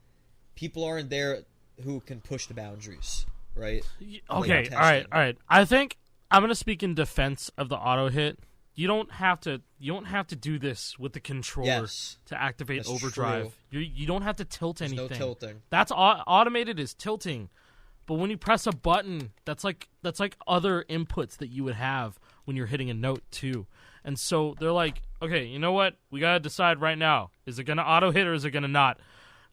people aren't there who can push the boundaries. Right.
Okay. All right. I think I'm gonna speak in defense of the auto hit. You don't have to do this with the controller to activate overdrive. You don't have to tilt anything.
No tilting.
That's automated is tilting. But when you press a button, that's like other inputs that you would have when you're hitting a note too. And so they're like, okay, you know what? We gotta decide right now. Is it gonna auto hit or is it gonna not?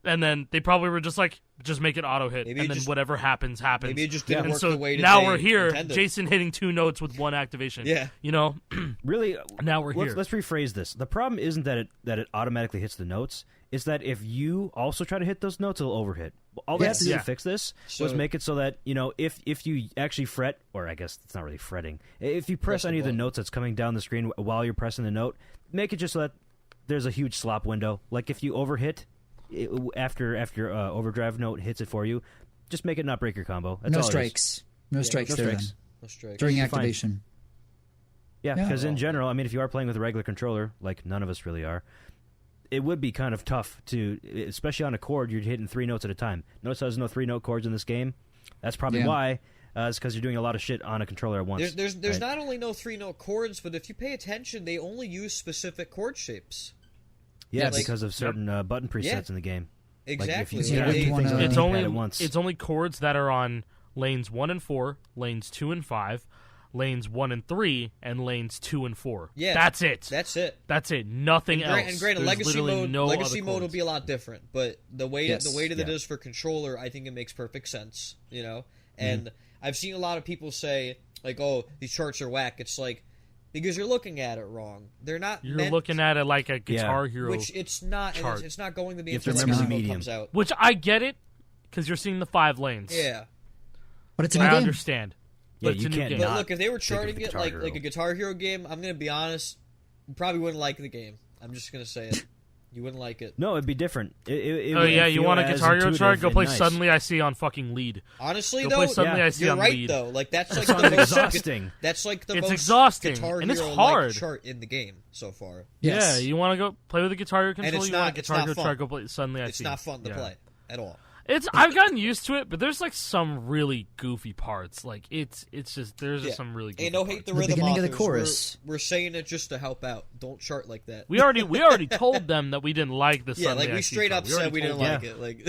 And then they probably were just like, just make it auto hit, and then whatever happens.
Maybe it just didn't work the way that
now we're here,
intended.
Jason hitting 2 notes with 1 activation.
Yeah,
you know,
really.
Now we're here.
Let's rephrase this. The problem isn't that it automatically hits the notes. It's that if you also try to hit those notes, it'll overhit. All they have to do to fix this was make it so that, you know, if you actually fret, or I guess it's not really fretting, if you press any of the notes that's coming down the screen while you're pressing the note, make it just so that there's a huge slop window. Like if you overhit. After overdrive note hits it for you, just make it not break your combo. That's
no
all
strikes. No strikes there then.
No strikes.
During activation.
Yeah, because in general, I mean, if you are playing with a regular controller, like none of us really are, it would be kind of tough to, especially on a chord, you're hitting 3 notes at a time. Notice there's no 3-note chords in this game. That's probably why. It's because you're doing a lot of shit on a controller at once.
There's not only no 3-note chords, but if you pay attention, they only use specific chord shapes.
Yeah, because of certain button presets in the game.
Exactly.
Like
it's only chords that are on lanes 1 and 4, lanes 2 and 5, lanes 1 and 3, and lanes 2 and 4.
Yeah,
that's it.
That's it.
Nothing else.
And granted,
legacy
mode will be a lot different, but the way that it is for controller, I think it makes perfect sense. You know, and I've seen a lot of people say like, "Oh, these charts are whack." It's like. Because you're looking at it wrong. They're not.
You're looking at it like a Guitar Hero,
which it's not.
Chart.
It's not going to be
until
the medium comes out.
Which I get it, because you're seeing the 5 lanes.
Yeah,
but it's a new game.
I understand.
Yeah,
but
you can't.
But look, if they were charting it like a Guitar Hero game, I'm going to be honest. You probably wouldn't like the game. I'm just going to say it. You wouldn't like it.
No, it'd be different.
You want a Guitar Hero chart? Go play Suddenly I See on fucking lead.
Honestly,
play Suddenly I See
you're
on
right
lead.
though. Like that's like the most
exhausting.
That's like the
it's
most
exhausting,
Guitar
and it's
Hero
hard
chart in the game so far.
Yes. Yeah, you want to go play with a Guitar Hero controller?
And
you want a Guitar Hero
fun.
chart? Go play Suddenly I See.
It's not fun to play at all.
I've gotten used to it, but there's like some really goofy parts. Like it's just there's just some really goofy
Hey, no
parts.
hate the rhythm
beginning
authors.
of the chorus.
We're saying it just to help out. Don't chart like that.
We already told them that we didn't like the Suddenly
we
I See
straight
chart.
up said we didn't like it. Like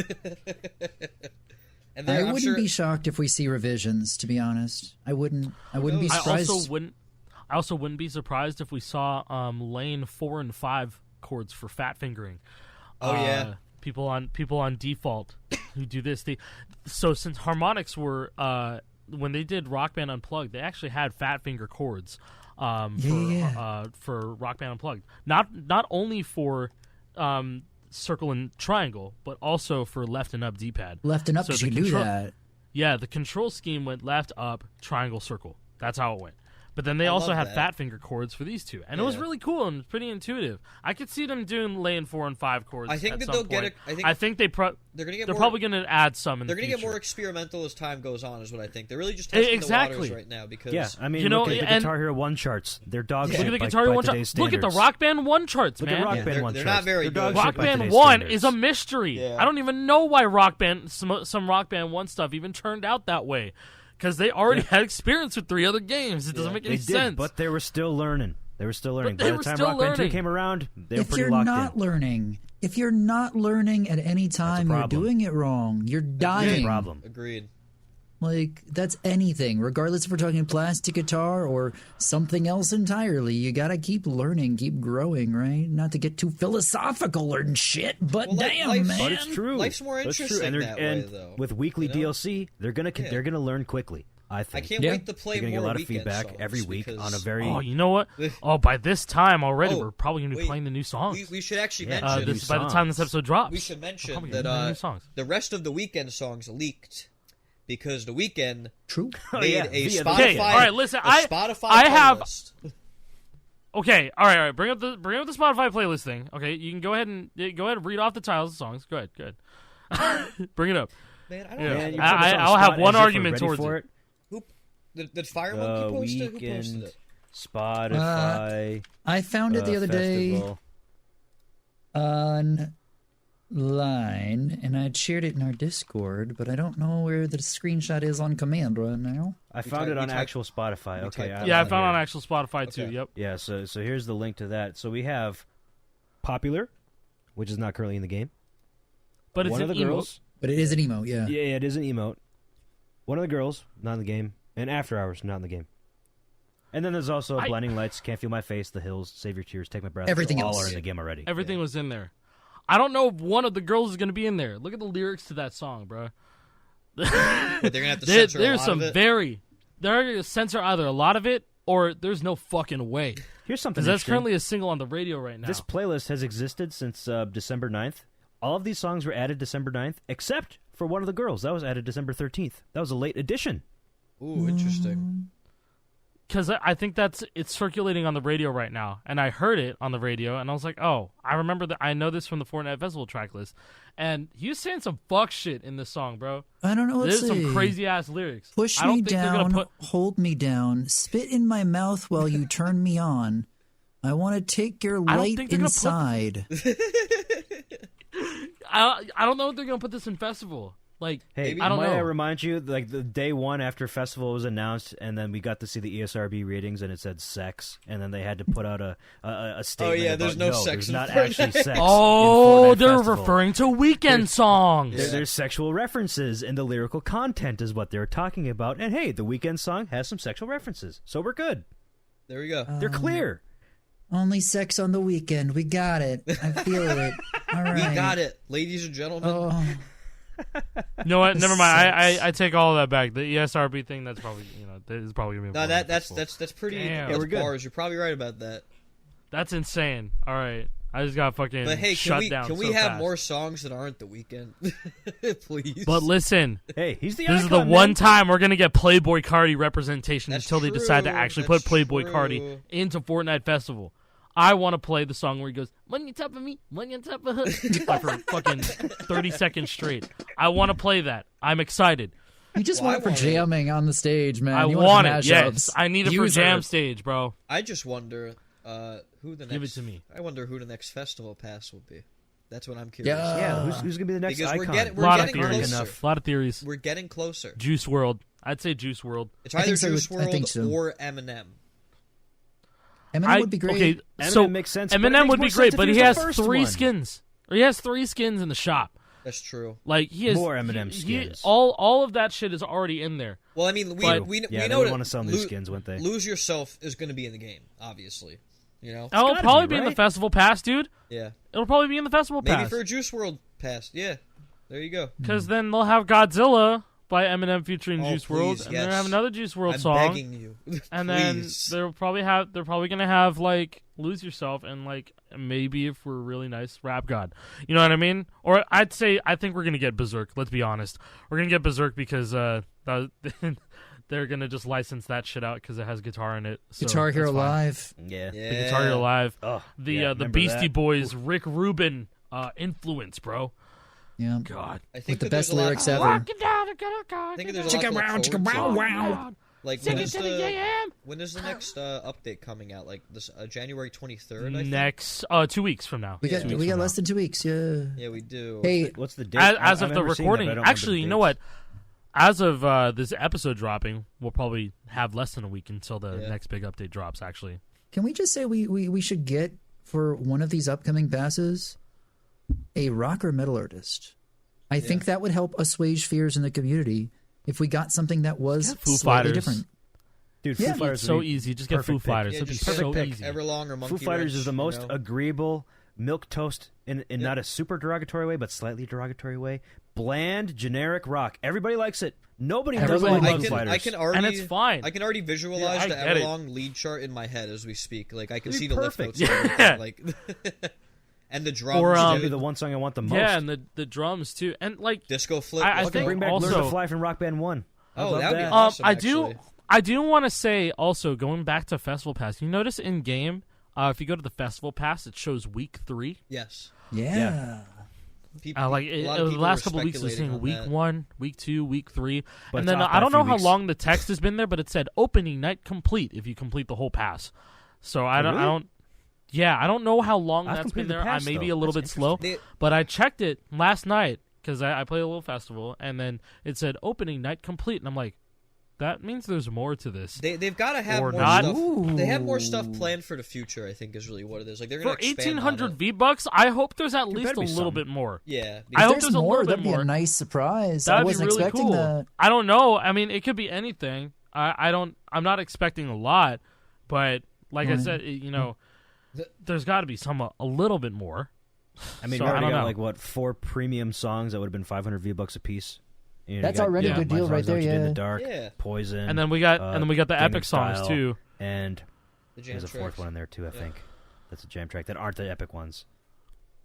and
I wouldn't be shocked if we see revisions, to be honest. I wouldn't be surprised.
I also wouldn't be surprised if we saw lane 4 and 5 chords for fat fingering. People on default who do this. So since harmonics were when they did Rock Band Unplugged, they actually had fat finger chords for Rock Band Unplugged. Not only for circle and triangle, but also for left and up D-pad.
Left and up, because you do that.
Yeah, the control scheme went left, up, triangle, circle. That's how it went. But then they also had
that.
fat finger chords for these two, and it was really cool and pretty intuitive. I could see them laying 4 and 5 chords.
I think
at
that
some
they'll
point.
get.
I think they're probably going to add some. In
they're
going
to get more experimental as time goes on, is what I think. They're really just testing the waters right now because
I mean, look at the Guitar Hero 1 charts. They're dog shit.
Look at the Guitar Hero 1 charts. Look at the Rock Band 1 charts, man.
Look at Rock Band 1
they're
charts.
not very good.
Rock Band 1 is a mystery. Yeah. I don't even know why some Rock Band 1 stuff even turned out that way. Because they already had experience with 3 other games. It doesn't make any sense.
But they were still learning. By the time Rock Band 2 came around, they were
if
pretty
you're
locked
not
in.
learning, if you're not learning at any time, you're doing it wrong. You're dying.
That's a problem.
Agreed.
Like, that's anything, regardless if we're talking plastic guitar or something else entirely. You gotta keep learning, keep growing, right? Not to get too philosophical and shit, but damn, man.
But it's true.
Life's more interesting that way, though.
With weekly DLC, they're gonna learn quickly. I think.
I can't wait to play
more. You're gonna get a lot of feedback
songs
every week on a very.
Oh, you know what? By this time already, we're probably gonna be playing the new songs.
We should actually mention
by the time this episode drops.
We should mention that the rest of the Weeknd songs leaked. Because the Weeknd made a Spotify.
Okay, all right, listen. I have. Okay, all right. Bring up the Spotify playlist thing. Okay, you can go ahead and read off the titles of the songs. Go ahead. Bring it up.
Man, I don't know.
I'll have one argument towards it.
Did Fire Monkey post it? Who posted it?
Spotify.
I found it the other day online, and I had shared it in our Discord, but I don't know where the screenshot is on command right now.
I found it on actual Spotify. Okay.
I found it on actual Spotify too. Yep.
Yeah. So here's the link to that. So we have Popular, which is not currently in the game.
But it's an emote.
But it is an emote. Yeah.
Yeah, it is an emote. One of the girls, not in the game, and After Hours, not in the game. And then there's also Blinding Lights, Can't Feel My Face, The Hills, Save Your Tears, Take My Breath.
Everything
all
else
are in the game already.
Everything was in there. I don't know if one of the girls is going to be in there. Look at the lyrics to that song, bro.
But they're going to have to censor a lot of it?
They're going to censor either a lot of it or there's no fucking way.
Here's something
because that's currently a single on the radio right now.
This playlist has existed since December 9th. All of these songs were added December 9th, except for one of the girls. That was added December 13th. That was a late addition.
Ooh, interesting.
Because I think it's circulating on the radio right now, and I heard it on the radio, and I was like, "Oh, I remember that. I know this from the Fortnite Festival track list." And he was saying some fuck shit in this song, bro.
I don't know.
There's some crazy ass lyrics.
Push me down, hold me down, spit in my mouth while you turn me on. I want to take your light inside.
I don't know if they're gonna put this in festival. Like,
hey,
I don't know.
I remind you, like the day one after festival was announced, and then we got to see the ESRB ratings, and it said sex, and then they had to put out a statement.
Oh yeah, there's no sex.
There's not actually sex.
Oh, they're
Festival.
Referring to Weeknd songs.
There's sexual references in the lyrical content, is what they're talking about. And hey, the Weeknd song has some sexual references, so we're good.
There we go.
They're clear.
Only sex on the weekend. We got it. I feel it. All right.
We got it, ladies and gentlemen.
Oh.
You know what? Never mind. I take all of that back. The ESRB thing, that's probably that is probably gonna be.
No, that's pretty.
Damn.
That's bars. You're probably right about that.
That's insane. All right, I just got fucking.
But hey,
can
we have
fast.
more songs that aren't the Weeknd, please?
But listen,
hey, he's the.
This is the one time we're gonna get Playboy Cardi representation until they decide to actually put Playboy Cardi into Fortnite Festival. I want to play the song where he goes, "Money on top of me, money on top of her," like for fucking 30 seconds straight. I want to play that. I'm excited.
You just want it for jamming on the stage, man.
I want it. Yes, I need it for jam stage, bro.
I just wonder who the next.
Give it to me.
I wonder who the next festival pass will be. That's what I'm curious.
Yeah, who's gonna be the next
because
icon?
we're getting closer.
A lot of theories.
We're getting closer.
Juice WRLD. I'd say Juice WRLD.
It's either Juice WRLD or Eminem.
Eminem would be great.
Okay,
Eminem
so
makes sense.
Eminem would be great, but he has 3 skins. Or he has 3 skins in the shop.
That's true.
Like he has
more Eminem skins.
All of that shit is already in there.
Well, I mean, we know
they want to sell new skins, wouldn't they?
Lose Yourself is going to be in the game, obviously. You know,
it'll probably be in the festival pass, dude.
Yeah,
it'll probably be in the festival pass.
Maybe for a Juice WRLD pass. Yeah, there you go.
Because then they'll have Godzilla by Eminem featuring Juice WRLD, and they're gonna have another Juice WRLD song.
I'm begging you.
And then they're probably gonna have like Lose Yourself and like maybe if we're really nice, Rap God. You know what I mean? Or I think we're gonna get Berserk. Let's be honest, we're gonna get Berserk because they're gonna just license that shit out because it has guitar in it. So
Guitar Hero
that's fine.
Live.
Yeah.
The Guitar Hero Live.
Oh,
The Beastie Boys, Rick Rubin influence, bro.
Yeah.
God.
I think
With the
that there's
best
a lot-
lyrics ever.
I think there's a lot to look forward to. Like when is the next update coming out? Like this January 23rd. I think?
Next 2 weeks from now.
We got less than 2 weeks. Yeah.
Yeah, we do.
Hey,
What's the date?
As
I've
of the
never seen that, but
recording,
I don't remember
actually,
the
you know
dates.
what? As of this episode dropping, we'll probably have less than a week until the next big update drops. Actually,
can we just say we should get for one of these upcoming passes a rock or metal artist? I think that would help assuage fears in the community if we got something that was
Foo
slightly
Fighters.
different.
Dude, Foo
Yeah.
Fighters
it's so
would be
easy. Just get Foo
perfect pick.
Fighters.
Yeah,
It'd be
just
so
pick
easy.
Everlong or Monkey
Foo Fighters
Wrench,
is the most
you know?
agreeable milk toast in not a super derogatory way, but slightly derogatory way. Bland, generic rock. Everybody likes it. Nobody doesn't
Everybody
like
loves
Foo Fighters.
I can already,
And it's fine.
I can already visualize
I
the
get it.
Everlong lead chart in my head as we speak. Like I can
It'd
see
be
the lift
perfect.
notes. And everything, like, and the drums.
Or,
That'd
dude.
be the one song I want the most.
Yeah, and the drums too, and like
Disco Flip.
I
let's
think
go.
Bring back
also-
Learn to Fly from Rock Band 1.
Oh,
love
that'd be
that.
awesome.
I
actually.
do want to say also going back to Festival Pass. You notice in game, if you go to the Festival Pass, it shows week 3.
Yes.
Yeah.
People,
Like
a lot
the
of people
last
were
couple weeks, was
speculating
saying
on
week
that.
1, week 2, week 3,
But
and
it's
then
off by
I
a
don't
few
know how
weeks.
long the text has been there, but it said opening night complete if you complete the whole pass. So I
really?
don't. Yeah, I don't know how long
I've
that's been
completed the
there.
pass,
I may be
though.
a little
That's
bit slow,
They-
but I checked it last night because I played a little festival, and then it said opening night complete, and I'm like, that means there's more to this.
They've got to have
Or
more
not.
stuff. They have more stuff planned for the future. I think is really what it is. Like they're going
For
to expand on
1,800
it.
V-Bucks, I hope there's at least
better
a
be
little
some.
bit more.
Yeah.
I hope
There's
there's a
more.
little bit
That'd be
more.
a nice surprise. I
That'd be
wasn't
really
expecting
cool.
that.
I don't know. I mean, it could be anything. I'm not expecting a lot, but like I
Right.
said, there's got to be a little bit more.
I mean,
So,
you
I
already
don't
got
know.
like what 4 premium songs that would have been 500 V-Bucks a piece. You know,
That's
you got,
already
a good
My
deal
Songs
right
Know
there,
What You Did in
yeah.
the Dark,
Yeah.
Poison,
And then we got the
Gangnam
epic songs
Style,
too.
and
The jam
there's a
tracks.
fourth one in there too. I
Yeah.
think that's a jam track that aren't the epic ones.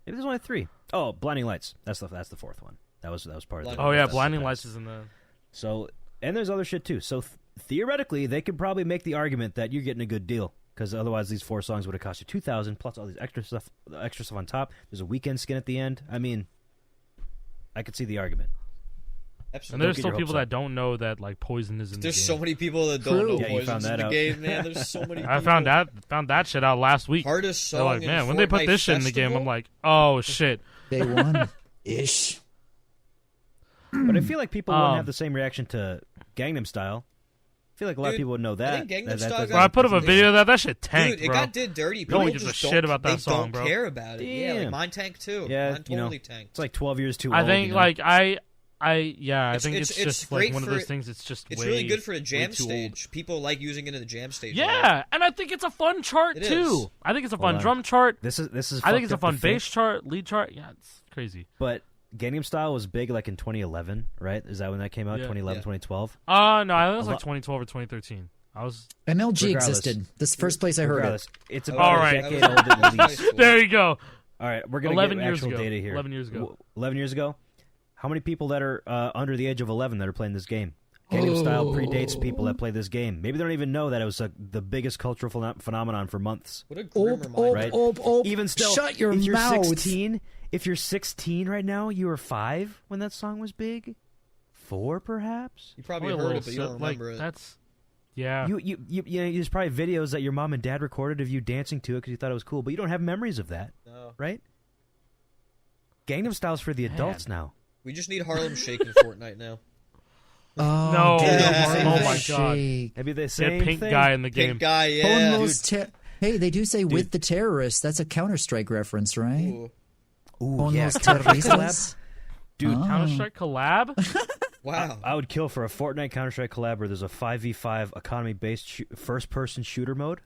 Maybe there's only 3. Oh, Blinding Lights. That's the fourth one. That was part of the.
Oh yeah,
Festival
Blinding
Pass.
Lights is in the.
So, and there's other shit too. So theoretically, they could probably make the argument that you're getting a good deal because otherwise these 4 songs would have cost you $2,000 plus all these extra stuff on top. There's a weekend skin at the end. I mean, I could see the argument.
And
Absolutely.
there's
get
still
your
people
hopes
that don't know that like Poison is in
There's
the
so
game.
many people that don't
True.
know
Yeah,
you
Poison's
found that
in the
out.
game, man. There's so many people.
I found that shit out last week.
Hardest song
They're like,
in
man, when they put
Fortnite
this shit in the game,
Festival?
I'm like, oh shit.
Day one ish.
But I feel like people wouldn't
Um,
have the same reaction to Gangnam Style. I feel like a lot of
Dude,
people would know
I
that.
think Gangnam
that
Style
doesn't-
got-
Bro, I put up a
Dude,
video of that shit tanked,
Dude, it
bro.
got did dirty.
No one
People
gives a
just
shit
don't-
about that
they
song,
don't
bro.
care about it. Yeah, like
Damn.
mine tanked too.
Yeah,
Mine
you know,
totally tanked.
It's like 12 years too
I
old.
think
you know?
like I think
It's
just
great
like one of
for-
those things. It's just
It's
way,
really good for a
way
jam
too old.
stage. People like using it in the jam stage.
Yeah, and I think it's a fun chart
It
too.
is.
I think it's a
Hold
fun
on.
drum chart.
This is.
I think it's a
fucked up
fun
to think,
bass chart, lead chart. Yeah, it's crazy.
But Gangnam Style was big like in 2011, right? Is that when that came out?
Yeah.
2011,
Yeah.
2012.
No, I think it was
A
like
lot-
2012 or 2013. I was
MLG
Regardless.
existed. This is the first place I heard it.
Regardless, it's
Oh,
about
All
a
right.
decade old at
High
least.
school.
there. You go.
All right, we're gonna
11
get
years
actual
ago.
data here.
11 years ago.
11 years ago. How many people that are under the age of 11 that are playing this game? Gangnam Style predates people that play this game. Maybe they don't even know that it was the biggest cultural phenomenon for months.
What a grim
Op,
reminder.
Right? Even still,
shut your
if you're
mouth.
16, if you're 16 right now, you were 5 when that song was big. 4 perhaps.
You probably
Probably a
heard
little
it, but you don't
like,
remember it.
That's yeah.
You know, there's probably videos that your mom and dad recorded of you dancing to it because you thought it was cool, but you don't have memories of that,
No.
right? Gangnam Style's for the adults now.
We just need Harlem Shake in Fortnite now.
Oh,
No.
dude,
Yeah.
Harlem
Oh my God.
Shake.
Maybe the
That
same
pink
thing.
guy in the game.
Pink guy, yeah.
Almost hey, they do say with the terrorists. That's a Counter-Strike reference, right?
Ooh.
Ooh, yeah,
Almost
Counter-Strike
terroristas.
collab. Dude,
Oh.
Counter Strike collab.
Wow.
I would kill for a Fortnite Counter-Strike collab where there's a 5v5 economy-based first-person shooter mode.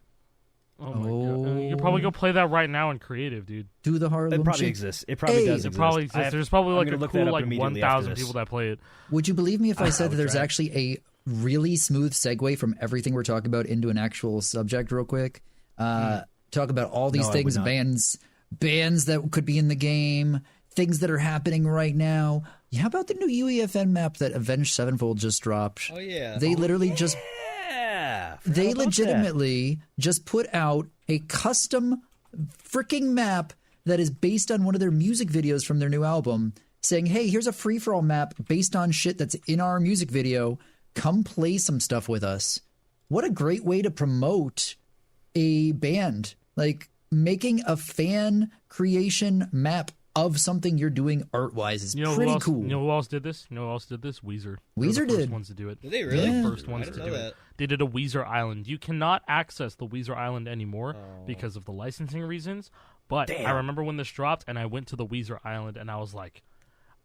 Oh my god! You could probably go play that right now in creative, dude.
Do the Harlem
It probably
Shake.
exists. It probably
Hey.
does
It
exist.
probably
I
exists.
have-
There's probably
I'm
like
gonna
a
look that
cool
up
like
immediately after
1,000
this.
people that play it.
Would you believe me if I said that
would
there's
try it.
actually a really smooth segue from everything we're talking about into an actual subject real quick? Talk about all these
No, I
things,
would not.
bands that could be in the game, things that are happening right now. How about the new UEFN map that Avenged Sevenfold just dropped?
Oh yeah.
They literally just they legitimately just put out a custom freaking map that is based on one of their music videos from their new album, saying, "Hey, here's a free-for-all map based on shit that's in our music video. Come play some stuff with us." What a great way to promote a band. Like, making a fan creation map of something you're doing art-wise is pretty cool.
You know who else did this? Weezer.
Weezer
did.
First
ones to do it.
Did they really?
Yeah.
The first ones to do it. They did a Weezer Island. You cannot access the Weezer Island anymore because of the licensing reasons. But I remember when this dropped, and I went to the Weezer Island, and I was like,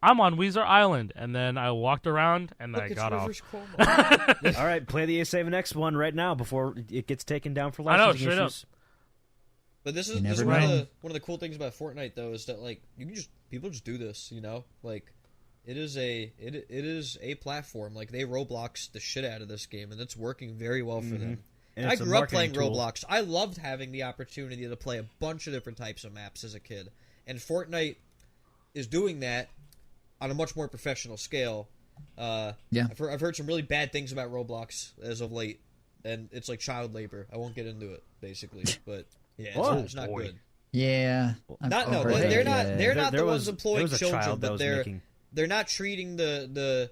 I'm on Weezer Island. And then I walked around, and I got off.
All right, play the A7X one right now before it gets taken down for licensing
straight
issues.
up.
But this is one of the cool things about Fortnite, though, is that like people just do this, you know, like it is a platform. Like, they Roblox the shit out of this game, and it's working very well for them. And I grew up playing Roblox. I loved having the opportunity to play a bunch of different types of maps as a kid, and Fortnite is doing that on a much more professional scale. I've heard some really bad things about Roblox as of late, and it's like child labor. I won't get into it, basically, but yeah, it's not good.
Yeah,
they're not the ones employing children, but
they're
not treating the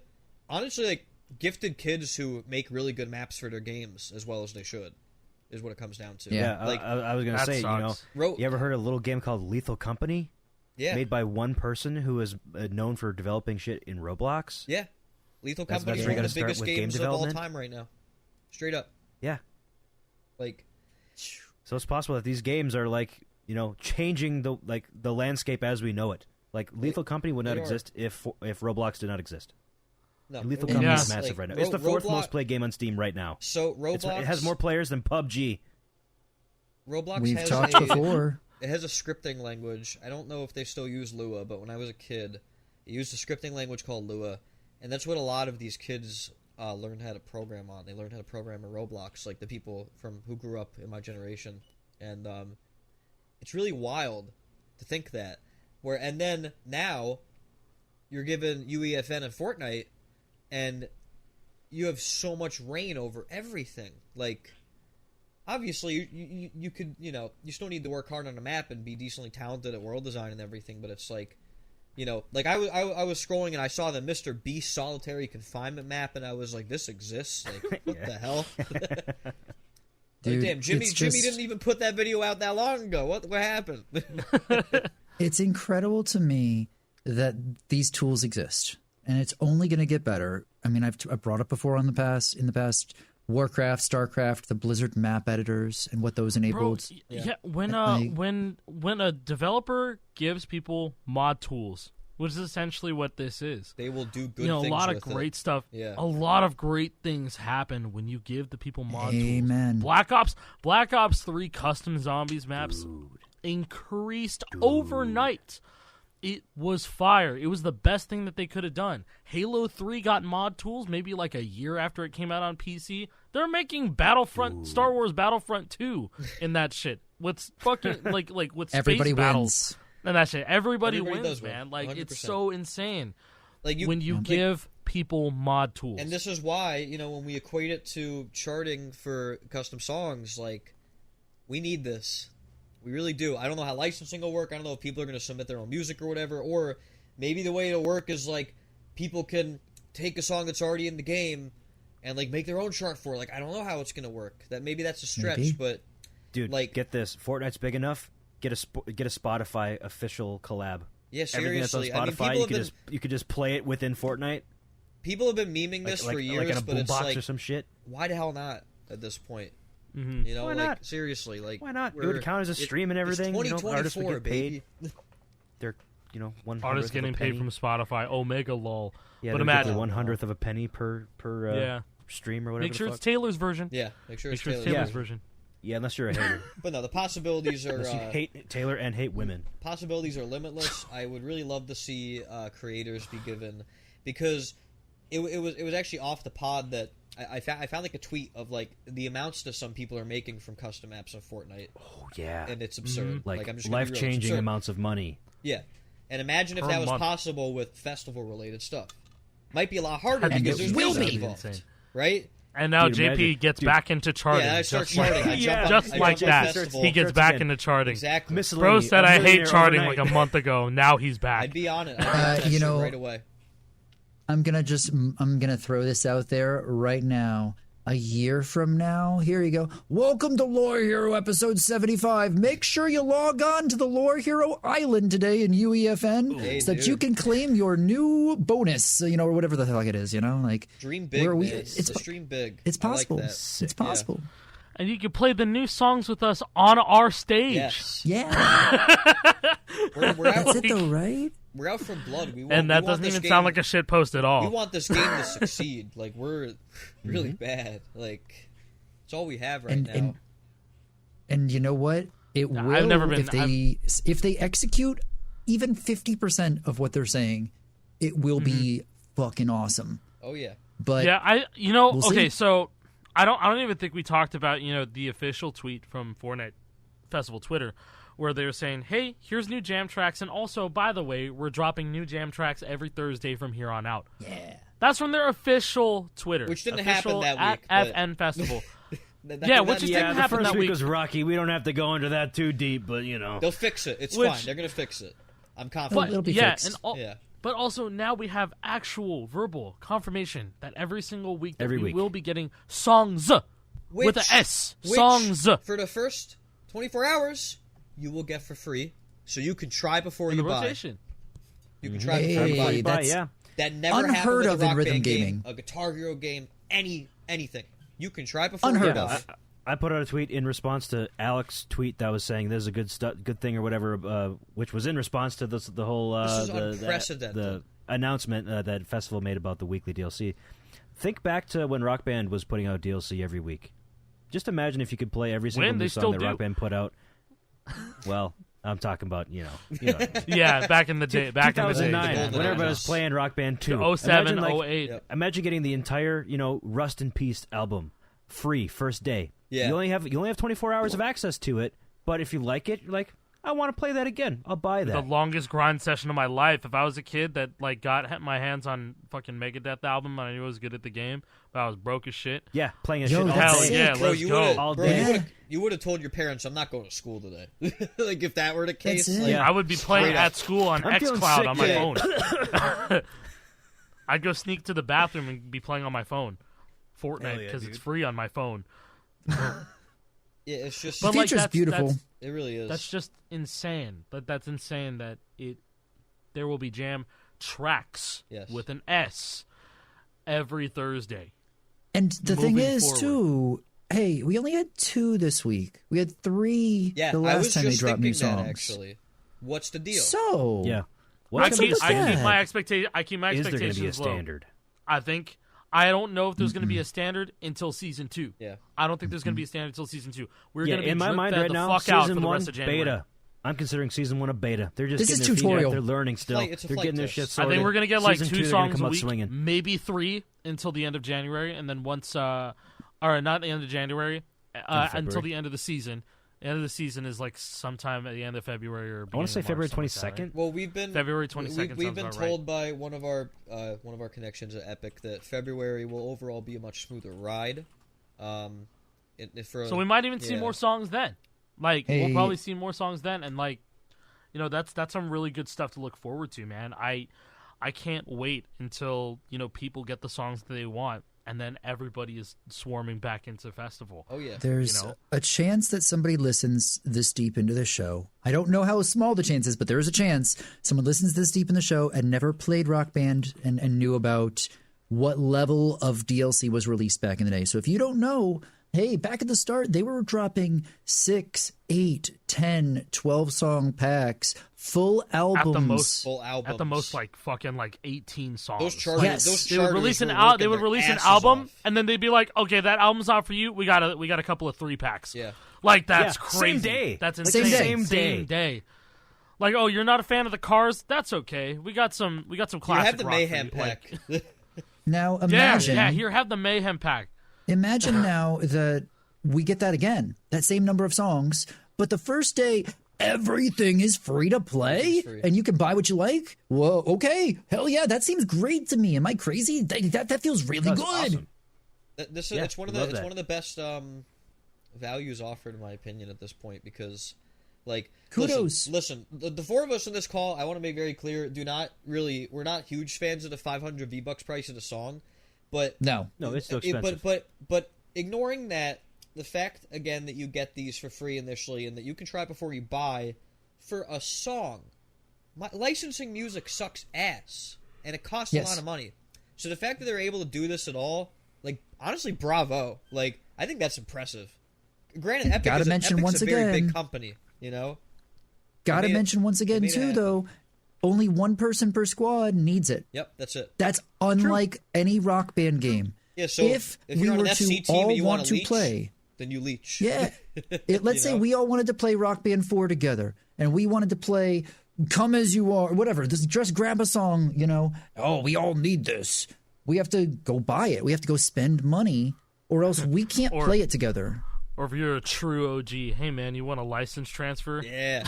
honestly, like, gifted kids who make really good maps for their games as well as they should, is what it comes down to.
Yeah,
like,
I was gonna say,
sucks.
you ever heard of a little game called Lethal Company?
Yeah,
made by one person who is known for developing shit in Roblox.
Yeah, Lethal Company is one of the biggest games of all time right now. Straight up.
Yeah.
Like,
so it's possible that these games are like, changing the landscape as we know it. Like, Lethal Company would not exist if Roblox did not exist.
No,
Lethal Company is massive right now. It's the fourth most played game on Steam right now.
So Roblox,
it has more players than PUBG.
We've talked before.
It has a scripting language. I don't know if they still use Lua, but when I was a kid, it used a scripting language called Lua, and that's what a lot of these kids learned how to program on. They learned how to program in Roblox, like the people who grew up in my generation, and it's really wild to think that. And then now you're given UEFN and Fortnite, and you have so much reign over everything. Like, obviously, you could, you still need to work hard on a map and be decently talented at world design and everything, but it's like, like I was scrolling and I saw the Mr. Beast solitary confinement map, and I was like, this exists? Like, what the hell?
Dude,
like, damn, Jimmy didn't even put that video out that long ago. What happened?
It's incredible to me that these tools exist, and it's only going to get better. I mean, I've brought up before in the past, Warcraft, StarCraft, the Blizzard map editors, and what those enabled.
When a developer gives people mod tools, which is essentially what this is,
they will do good things.
A lot of great stuff.
Yeah.
A lot of great things happen when you give the people mod
Amen.
tools. Black Ops 3 custom zombies maps increased overnight. It was fire. It was the best thing that they could have done. Halo 3 got mod tools maybe like a year after it came out on PC. They're making Star Wars Battlefront 2 in that shit. With fucking like with
everybody
space battles
wins.
and that shit. Everybody
does
wins,
win,
man. Like
100%.
It's so insane.
Like,
when you give people mod tools.
And this is why, when we equate it to charting for custom songs, like, we need this. We really do. I don't know how licensing will work. I don't know if people are going to submit their own music or whatever. Or maybe the way it'll work is, like, people can take a song that's already in the game and, like, make their own chart for it. Like, I don't know how it's going to work. Maybe that's a stretch, but...
Dude,
like,
get this. Fortnite's big enough. Get a Spotify official collab.
Yeah, seriously.
Everything that's on Spotify, you could just play it within Fortnite.
People have been memeing this for years,
like in a
but it's
boombox
like,
or some shit.
Why the hell not at this point?
Mm-hmm.
Why not?
Seriously, like,
why not? It would count as a stream and everything.
It's 2024,
artists would get paid.
baby.
They're, 1/100th
Artists getting
of a
paid
penny.
from Spotify. Omega lol.
Yeah,
but
they
imagine
get 1/100th of a penny per stream or whatever.
Make sure
the
it's
fuck.
Taylor's version.
Yeah, make sure it's Taylor's
Taylor's version.
Yeah, unless you're a hater.
But no, the possibilities are...
Unless you hate Taylor and hate women.
Possibilities are limitless. I would really love to see creators be given... Because it was actually off the pod that I found like a tweet of like the amounts that some people are making from custom apps on Fortnite.
Oh, yeah.
And it's absurd.
Like
I'm just gonna be real, it's
life-changing
absurd.
amounts of money.
Yeah. And imagine if that was possible with festival-related stuff. Might be a lot harder
And
because
it
there's
will
music
be.
involved, right?
And now
Dude,
JP gets back into charting.
Yeah, I start
just
charting.
Like,
I jump on,
just
I
like
jump on
that.
festival.
He gets back into charting.
Exactly.
Bro said I hate charting like a month ago. Now he's back.
I'd be on it. I'd be on that right away.
I'm gonna throw this out there right now. A year from now, here you go. Welcome to Lore Hero episode 75. Make sure you log on to the Lore Hero Island today in UEFN so that you can claim your new bonus, or whatever the heck it is, like
dream big. It's dream big.
It's possible.
Like
it's possible.
Yeah. And you can play the new songs with us on our stage.
Yes.
Yeah.
we're
That's it though, right?
We're out for blood.
And that doesn't even sound like a shit post at all.
We want this game to succeed. Like, we're really bad. Like, it's all we have right now.
And you know what? It will.
I've never been.
If they execute even 50% of what they're saying, it will be fucking awesome.
Oh yeah.
But
yeah,
we'll
okay,
see.
so I don't even think we talked about the official tweet from Fortnite Festival Twitter, where they were saying, hey, here's new jam tracks, and also, by the way, we're dropping new jam tracks every Thursday from here on out.
Yeah.
That's from their official Twitter.
Which didn't
official
happen that week.
At FN Festival. Which just
Yeah,
didn't
the
happen
first
that
week
week.
was rocky. We don't have to go into that too deep, but
They'll fix it. It's fine. They're going to fix it. I'm confident.
It'll be
fixed.
Yeah.
But also, now we have actual verbal confirmation that every single week that we will be getting songs with an S. Songs.
For the first 24 hours, you will get for free, so you can try before you buy.
Rotation.
You can try before you buy.
Yeah.
That never happened
unheard
with
of
a
in
Rock
rhythm
Band
gaming.
game, a Guitar Hero game, anything. You can try before
Unheard
you
of.
buy.
I put out a tweet in response to Alex's tweet that was saying there's a good thing or whatever, which was in response to the whole
This is unprecedented.
the announcement that Festival made about the weekly DLC. Think back to when Rock Band was putting out DLC every week. Just imagine if you could play every single new song that Rock Band put out. Well, I'm talking about
Yeah, back in the day. Back in the day.
2009, when everybody was playing Rock Band 2.
07,
imagine,
08.
Imagine getting the entire Rust in Peace album free first day.
Yeah.
You only have 24 hours of access to it, but if you like it, you're like, I want to play that again. I'll buy that.
The longest grind session of my life. If I was a kid that got my hands on fucking Megadeth album and I knew I was good at the game, but I was broke as shit.
Yeah, playing a
Yo,
shit all
hell
day.
yeah,
Bro,
let's go.
All day.
You would have told your parents, I'm not going to school today. Like, if that were the case.
That's it.
Like,
I would be playing at school on
I'm feeling
xCloud
sick,
on my
yeah.
phone. I'd go sneak to the bathroom and be playing on my phone.
Hell
Fortnite,
yeah,
because
dude.
it's free on my phone.
Yeah, it's just.
The future's beautiful.
It really is.
That's just insane. That's insane that there will be jam tracks with an S every Thursday.
And the thing
Moving
is,
forward.
too, hey, we only had 2 this week. We had 3
Yeah,
the
I was
last time they
just
dropped
thinking
new songs.
that, actually. What's the deal?
So,
Yeah.
I
What's
keep
up with that?
my expectation. I keep my
Is there going
expectations
to be a
low.
standard?
I don't know if there's going to be a standard until season 2.
Yeah.
I don't think there's going to be a standard until season 2. We're
Yeah,
going to be
in my mind
drip-fed
right
the
now,
fuck out for
season
the
1
rest of January.
beta. I'm considering season 1 a beta. They're just
This
getting
is
their feet
tutorial.
out. They're learning still.
It's a
They're
flight
getting their
test.
shit
I
sorted.
think we're going to get like
Season
2
2, they're gonna
songs
come
a
out
week,
swinging.
maybe 3 until the end of January, and then once, or not the end of January, until the end of the season. The end of the season is like sometime at the end of February or
I want to say February
March, something like that,
22nd.
Well, we've been
February 22nd
We've
sounds
been
about
told by one of our connections at Epic that February will overall be a much smoother ride.
So we might even see more songs then. Like we'll probably see more songs then, and like that's some really good stuff to look forward to, man. I can't wait until people get the songs that they want, and then everybody is swarming back into festival.
Oh yeah,
There's a chance that somebody listens this deep into the show. I don't know how small the chance is, but there is a chance someone listens this deep in the show and never played Rock Band and knew about what level of DLC was released back in the day. So if you don't know, hey, back at the start, they were dropping 6, 8, 10, 12 song packs, full albums.
full albums.
At the most, like fucking like 18 songs.
Those charters,
Yes.
those
They would
charters
release
were
an
working
They would
their
release an
asses
album,
off.
and then they'd be like, "Okay, that album's not for you. We got a couple of 3 packs."
Yeah.
Like that's
Yeah,
crazy.
same day.
That's
Like,
insane.
same day.
Like, oh, you're not a fan of the Cars? That's okay. We got some
You
classic
have the
rock for
Mayhem
you.
pack.
Like,
Now
yeah,
imagine,
yeah. Here, have the Mayhem pack.
imagine now that we get that again, that same number of songs, but the first day, everything is free to play and you can buy what you like? Whoa, okay. Hell yeah, that seems great to me. Am I crazy? That feels really good.
Awesome.
It's one of the best values offered, in my opinion, at this point, because like
kudos.
Listen, the four of us in this call, I want to make very clear, we're not huge fans of the 500 V-Bucks price of the song, but
no, it's so expensive.
But ignoring that, the fact again that you get these for free initially and that you can try before you buy for a song, licensing music sucks ass and it costs a lot of money. So the fact that they're able to do this at all, like honestly, bravo. Like I think that's impressive. Granted, Epic's a very big company. You know?
Gotta mention once again, too, though, only one person per squad needs it.
Yep, that's it.
That's unlike any Rock Band game.
Yeah, so
if we were to all want to play,
then you leech.
Yeah. Let's say we all wanted to play Rock Band 4 together, and we wanted to play Come As You Are, whatever, just grab a song, oh, we all need this. We have to go buy it. We have to go spend money, or else we can't play it together.
Or if you're a true OG, hey man, you want a license transfer?
Yeah.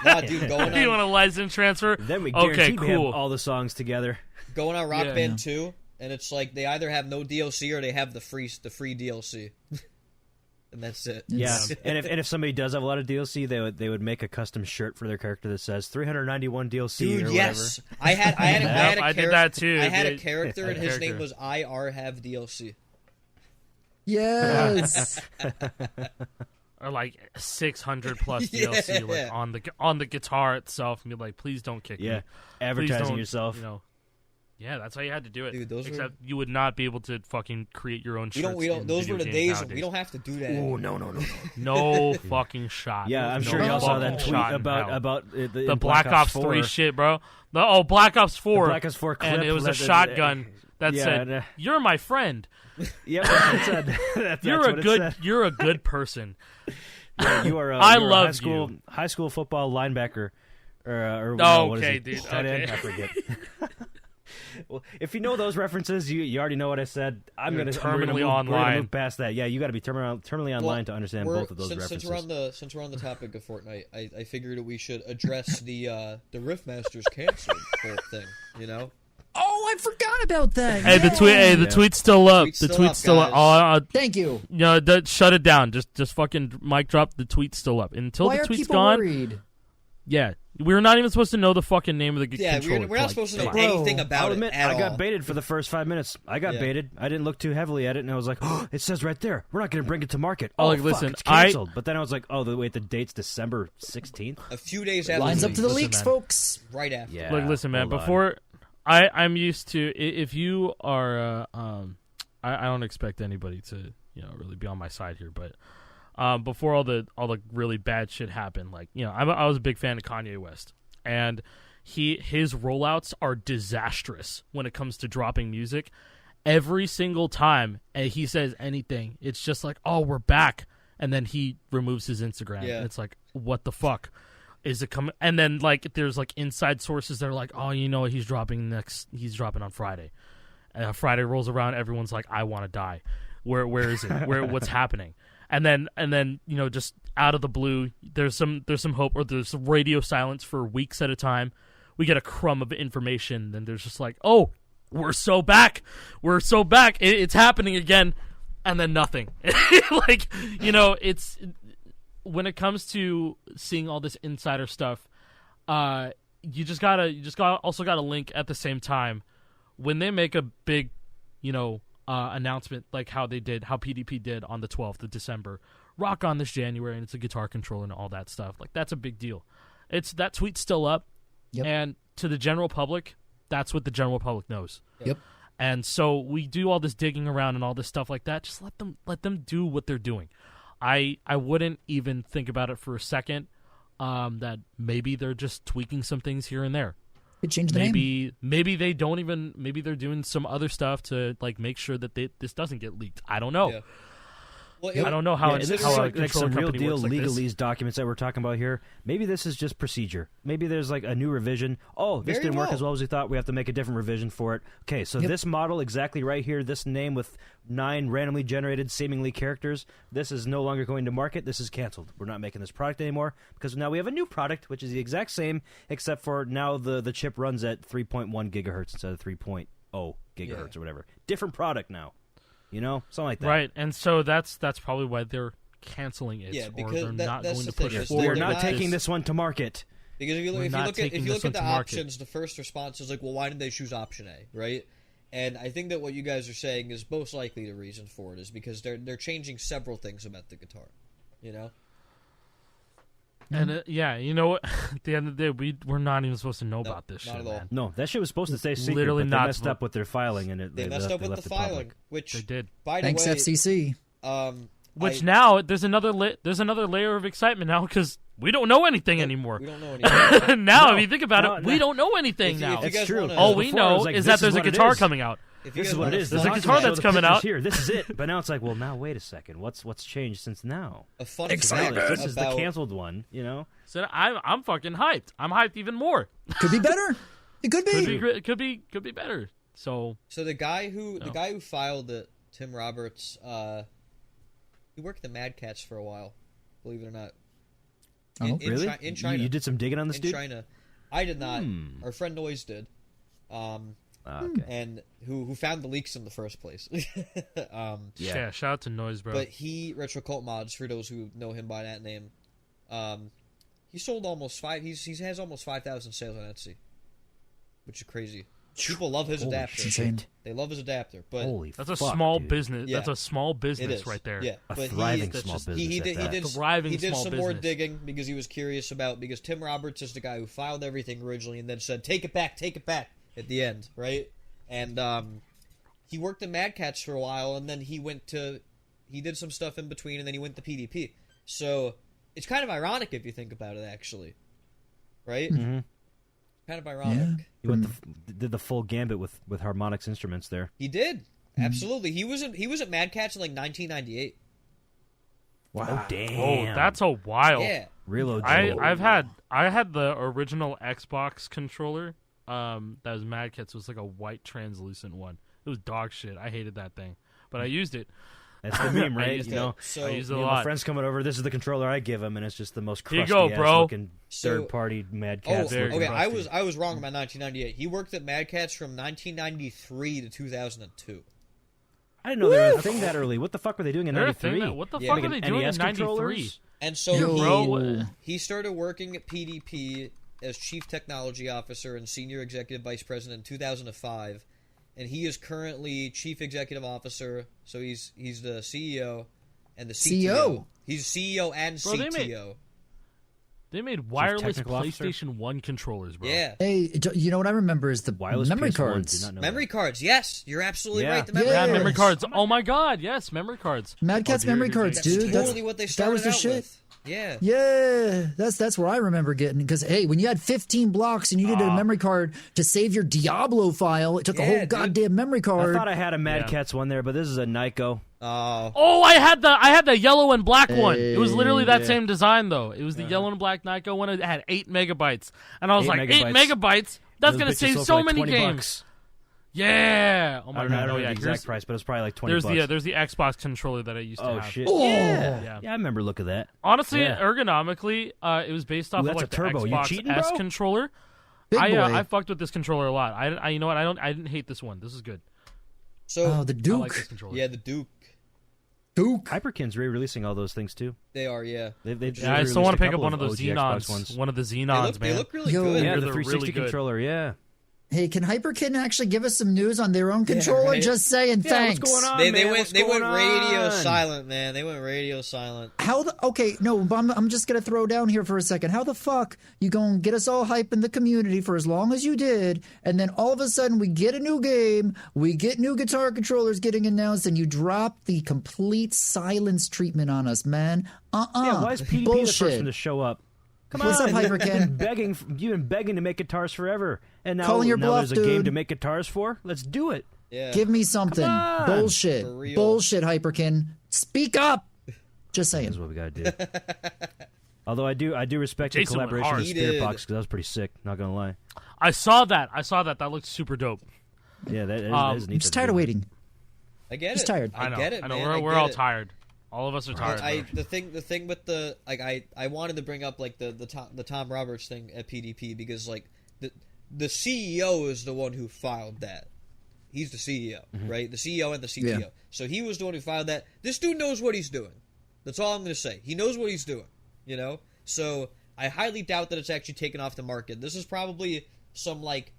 Nah, dude, going on.
You want a license transfer?
Then we guarantee we have all the songs together.
Going on Rock Band 2, and it's like they either have no DLC or they have the free DLC, and that's it.
Yeah, and if somebody does have a lot of DLC, they would make a custom shirt for their character that says 391 DLC.
Dude,
or
yes,
whatever.
I did that too.
I had a character, and his name was IR Have DLC.
Yes.
Or like 600 plus DLC like on the guitar itself, and be like, please don't kick me.
Advertising yourself.
Yeah, that's how you had to do it.
Dude,
Except you would not be able to fucking create your own shirts.
Those were the days when we don't have to do that.
Oh no.
No fucking shot.
Yeah, I'm sure y'all saw that tweet about
the Black Ops 3 shit, bro. Black Ops 4.
The Black Ops 4 clip,
and it was a shotgun that said, "You're my friend."
Yep, that's what it said.
You're a good person.
Yeah, you are.
I
you're
love
high school football linebacker.
Okay, dude.
Tight end? I forget. Well, if you know those references, you already know what I said. I'm going to move past that. Yeah, you got to be terminally online to understand both of those references.
Since we're on the topic of Fortnite, I figured that we should address the Riftmasters canceled whole thing.
Oh, I forgot about that.
Hey, the tweet's still up. The tweet's still up.
Thank you.
Shut it down. Just fucking mic drop. The tweet's still up until the tweet's gone.
Worried?
Yeah, we're not even supposed to know the fucking name of the controller.
Yeah, we're not supposed to know anything about it at all.
I got baited for the first 5 minutes. I got baited. I didn't look too heavily at it, and I was like, "Oh, it says right there, we're not going to bring it to market."
Listen,
it's canceled. But then I was like, "Oh, wait, the date's December 16th."
A few days after.
Lines up to the leaks, folks.
Right after.
Yeah.
Look, listen, man. Before I'm used to if you are, I don't expect anybody to really be on my side here, but. Before all the really bad shit happened, I was a big fan of Kanye West, and his rollouts are disastrous when it comes to dropping music. Every single time he says anything, it's just like, "Oh, we're back," and then he removes his Instagram, and it's like, "What the fuck is it coming?" And then there's inside sources that are like, "Oh, he's dropping on Friday," and Friday rolls around, everyone's like, "I want to die." Where is it? What's happening? And then just out of the blue, there's some hope, or there's radio silence for weeks at a time. We get a crumb of information, then there's just like, "Oh, we're so back, it's happening again," and then nothing. It's when it comes to seeing all this insider stuff, you gotta link at the same time when they make a big, announcement like how PDP did on the 12th of December, rock on this January, and it's a guitar controller and all that stuff. That's a big deal. That tweet's still up, and to the general public, that's what the general public knows.
Yep.
And so we do all this digging around and all this stuff like that. Just let them do what they're doing. I wouldn't even think about it for a second. That maybe they're just tweaking some things here and there.
Change the name.
Maybe they don't even. Maybe they're doing some other stuff to make sure that this doesn't get leaked. I don't know.
Yeah.
I don't know how
this
how
is
a
like
controller
some real
company
deal
works like this.
legalese documents that we're talking about here. Maybe this is just procedure. Maybe there's like a new revision. Oh, this
Very
didn't work
well.
as well as we thought. We have to make a different revision for it. Okay, so this model exactly right here, this name with 9 randomly generated seemingly characters, this is no longer going to market. This is canceled. We're not making this product anymore because now we have a new product which is the exact same except for now the chip runs at 3.1 gigahertz instead of 3.0 gigahertz or whatever. Different product now. You know, something like that.
Right, and so that's probably why they're canceling it,
Yeah,
or
because
they're not
that's
going
the
to push
thing, is
forward.
We're not
not-
taking this one to market.
Because if you
We're not
look
taking this
at
one
the
to market.
options, the first response is like, well, why didn't they choose option A, right? And I think that what you guys are saying is most likely the reason for it is because they're changing several things about the guitar, you know.
And you know what? At the end of the day, we're not even supposed to know about this
not
shit,
at all.
man.
No, that shit was supposed to stay secret,
Literally
but
not
they messed
supposed-
up with their filing, and
They messed up with the
left it
filing,
public.
which
They did.
By the
Thanks,
way,
FCC.
Which now there's another layer of excitement now because we don't know anything anymore.
we don't know anything.
Now,
No,
if you think about
no,
it,
no.
we don't know anything
If
now.
you
It's
guys
true.
wanna-
All we
Before, it
know
was like,
is
this
that there's a
what it
guitar
is.
coming out.
If you
This
guys
is what
wanna-
it is.
There's
The
a
launch
guitar
show,
that's
the
coming
picture's
out.
Here, this is it. But now it's like, well, now wait a second. What's changed since now?
A fun
Excitement.
fact
This is the
about
canceled one. You know.
So I'm fucking hyped. I'm hyped even more.
Could be better. It could be.
Could be better. So
So the guy who filed it, Tim Roberts, he worked at Mad Catz for a while, believe it or not.
Oh,
Really?
In China.
You did some digging on this
in
dude.
China. I did not. Our friend Noise did.
Okay.
And who found the leaks in the first place.
yeah, shout out to Noise, bro.
But Retro Cult Mods, for those who know him by that name, he sold almost he has almost 5,000 sales on Etsy, which is crazy. People love his
Holy
adapter.
insane.
They love his adapter, but
Holy
That's a
fuck,
small
dude.
business.
Yeah.
That's a small
it
business
is
right there.
Yeah,
A
but
thriving
that's
small
just-
business.
he
at
did
that.
Thriving
he did
small
some more
business.
digging because he was curious because Tim Roberts is the guy who filed everything originally and then said take it back at the end, right? And he worked at Mad Catz for a while, and then he did some stuff in between, and then he went to PDP. So it's kind of ironic if you think about it, actually, right?
Mm-hmm.
Kind of ironic.
Yeah.
He did the full gambit with harmonics instruments there.
He did. Absolutely. He was at Mad Catz in like 1998.
Wow. Oh, damn.
Oh, that's a while.
Yeah.
real OG.
I had the original Xbox controller. That was Mad Catz. It was like a white translucent one. It was dog shit. I hated that thing, but I used it.
That's the meme,
I
right?
used
You know,
So
I used it
me
a
and my
lot.
friends coming over. This is the controller I give him, and it's just the most
Here you
crusty
go, bro.
looking
So-
third party Mad
Oh,
Catz.
very
looking
okay.
crusty.
I was wrong about 1998. He worked at Mad Catz from 1993 to 2002.
I didn't know they were a thing that early. What the fuck were they doing in
They're a thing
'93?
that- what the
Yeah.
fuck are
Making
they doing
NES
in '93?
controllers?
And so
Yo.
Bro,
he started working at PDP as Chief Technology Officer and Senior Executive Vice President in 2005, and he is currently Chief Executive Officer. So he's the CEO and the CTO.
CEO.
He's CEO and
Bro, they
CTO.
they made wireless
technical officer?
PlayStation 1 controllers, bro.
Yeah.
Hey, you know what I remember is the
Wireless
memory
PS1,
cards.
did not know
Memory
that.
cards. Yes, you're absolutely
Yeah.
right. The memory
Yeah,
Yeah,
cards.
memory cards. Oh my god, yes, memory cards.
Mad Catz
dude,
memory
dude,
cards,
That's
dude.
totally what they started
that was the
out
shit.
with. Yeah.
Yeah, that's where I remember getting, because hey, when you had 15 blocks and you needed a memory card to save your Diablo file, it took a
Yeah,
whole
dude.
goddamn memory
I
card.
thought I had a Mad
Yeah.
Catz one there, but this is a Nyko.
Oh, I had the yellow and black one. It was literally that
yeah.
same design though. It was the yellow and black Nyko one. It had 8 megabytes, and I was
8
like, 8
megabytes.
megabytes. That's
Those
gonna
bitches
save
sold for
so
like
many
20
games.
bucks.
Yeah. Oh
I
my
don't know, I
god.
don't
Oh
know
yeah.
the exact price, but it was probably like 20
There's
bucks.
there's the Xbox controller that I used to
Oh
have.
shit!
Oh.
Yeah.
Yeah.
I remember look at that.
Honestly,
Yeah.
ergonomically, it was based off
Ooh,
of
that's
like
a turbo.
the
You
Xbox
cheating,
S
bro?
controller.
Big boy.
I fucked with this controller a lot. I you know what? I didn't hate this one. This is good.
So
Oh, the
I
Duke.
like this controller.
yeah, the Duke.
Duke.
Hyperkin's re-releasing all those things too.
They are. Yeah.
They
Yeah, I still want to pick up one of
those
those
OG Xbox
Xenons.
ones.
One of the
They
Xenons,
look,
man.
they look really
Yo.
good.
Yeah, the
They're
360
really good.
controller. Yeah.
Hey, can Hyperkin actually give us some news on their own controller?
right.
Just saying
Yeah,
thanks.
what's going on,
They
man?
went
What's
they went
going
radio
on?
silent, man. They went radio silent.
Okay, no, but I'm just gonna throw down here for a second. How the fuck you gonna get us all hype in the community for as long as you did, and then all of a sudden we get a new game, we get new guitar controllers getting announced, and you drop the complete silence treatment on us, man?
Yeah, why is PDP
bullshit.
the first one to show up? Come
What's
on,
up, Hyperkin?
You've been begging to make guitars forever, and now,
Calling your
now
bluff,
there's a game
dude.
to make guitars for. Let's do it.
Yeah.
Give me something.
Come on.
Bullshit.
For real.
Bullshit, Hyperkin. Speak up. Just saying.
That's what we got to do. Although I do respect
Jason
the
went
collaboration
hard.
with Spirit Box because that was pretty sick. Not gonna lie.
I saw that. That looked super dope.
Yeah, that is neat.
I'm just tired of waiting.
I get
Just
it.
tired.
I get it.
I know.
Man.
We're all tired. All of us are tired.
The thing with the like I wanted to bring up like the Tom Roberts thing at PDP because like the CEO is the one who filed that. He's the CEO, right? The CEO and the CTO.
Yeah.
So he was the one who filed that. This dude knows what he's doing. That's all I'm going to say. He knows what he's doing, you know? So I highly doubt that it's actually taken off the market. This is probably some, like,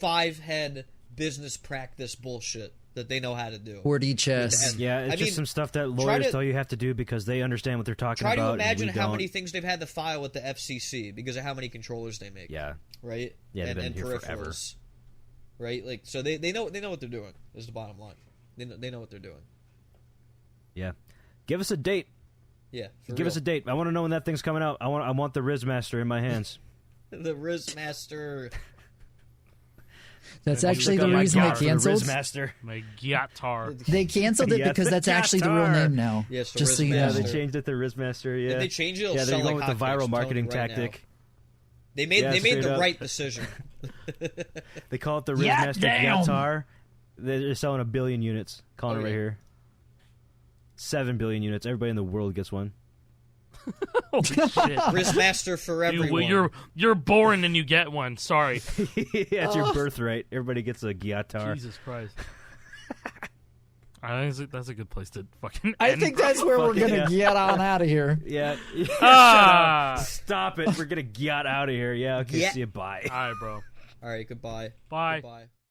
5-head business practice bullshit that they know how to do.
4D chess.
Yeah, it's just some stuff that lawyers tell you have to do because they understand what they're talking about.
Try to imagine how many things they've had to file with the FCC because of how many controllers they make.
Yeah.
Right?
Yeah, they've been
and
here
peripherals.
forever.
Right? Like, so they know what they're doing, is the bottom line. They know what they're doing.
Yeah. Give us a date.
Yeah,
Give us a date. I want to know when that thing's coming out. I want the Riz Master in my hands.
The Riz Master.
That's actually the reason they canceled.
Riz Master.
My guitar.
They canceled it because that's actually the real name now.
Yes,
just so you know.
Yeah, they changed it to Riz Master. Yeah,
if they change it, it'll
they're
sell
going
like
with the viral
hotcakes,
marketing
right
tactic.
now. They made the
up.
right decision.
They call it the Riz Master guitar. They're selling 1 billion units. Calling it right here. 7 billion units. Everybody in the world gets one.
Holy shit.
Riz Master for everyone.
You're born and you get one. Sorry.
Yeah, it's your birthright. Everybody gets a guitar.
Jesus Christ. I think that's a good place to fucking
I
end.
think that's where we're going to get on out of here.
Yeah. Shut up. Stop it. We're going to get out of here. Yeah, okay, see you. Bye.
All right, bro.
All right, goodbye.
Bye.
Goodbye.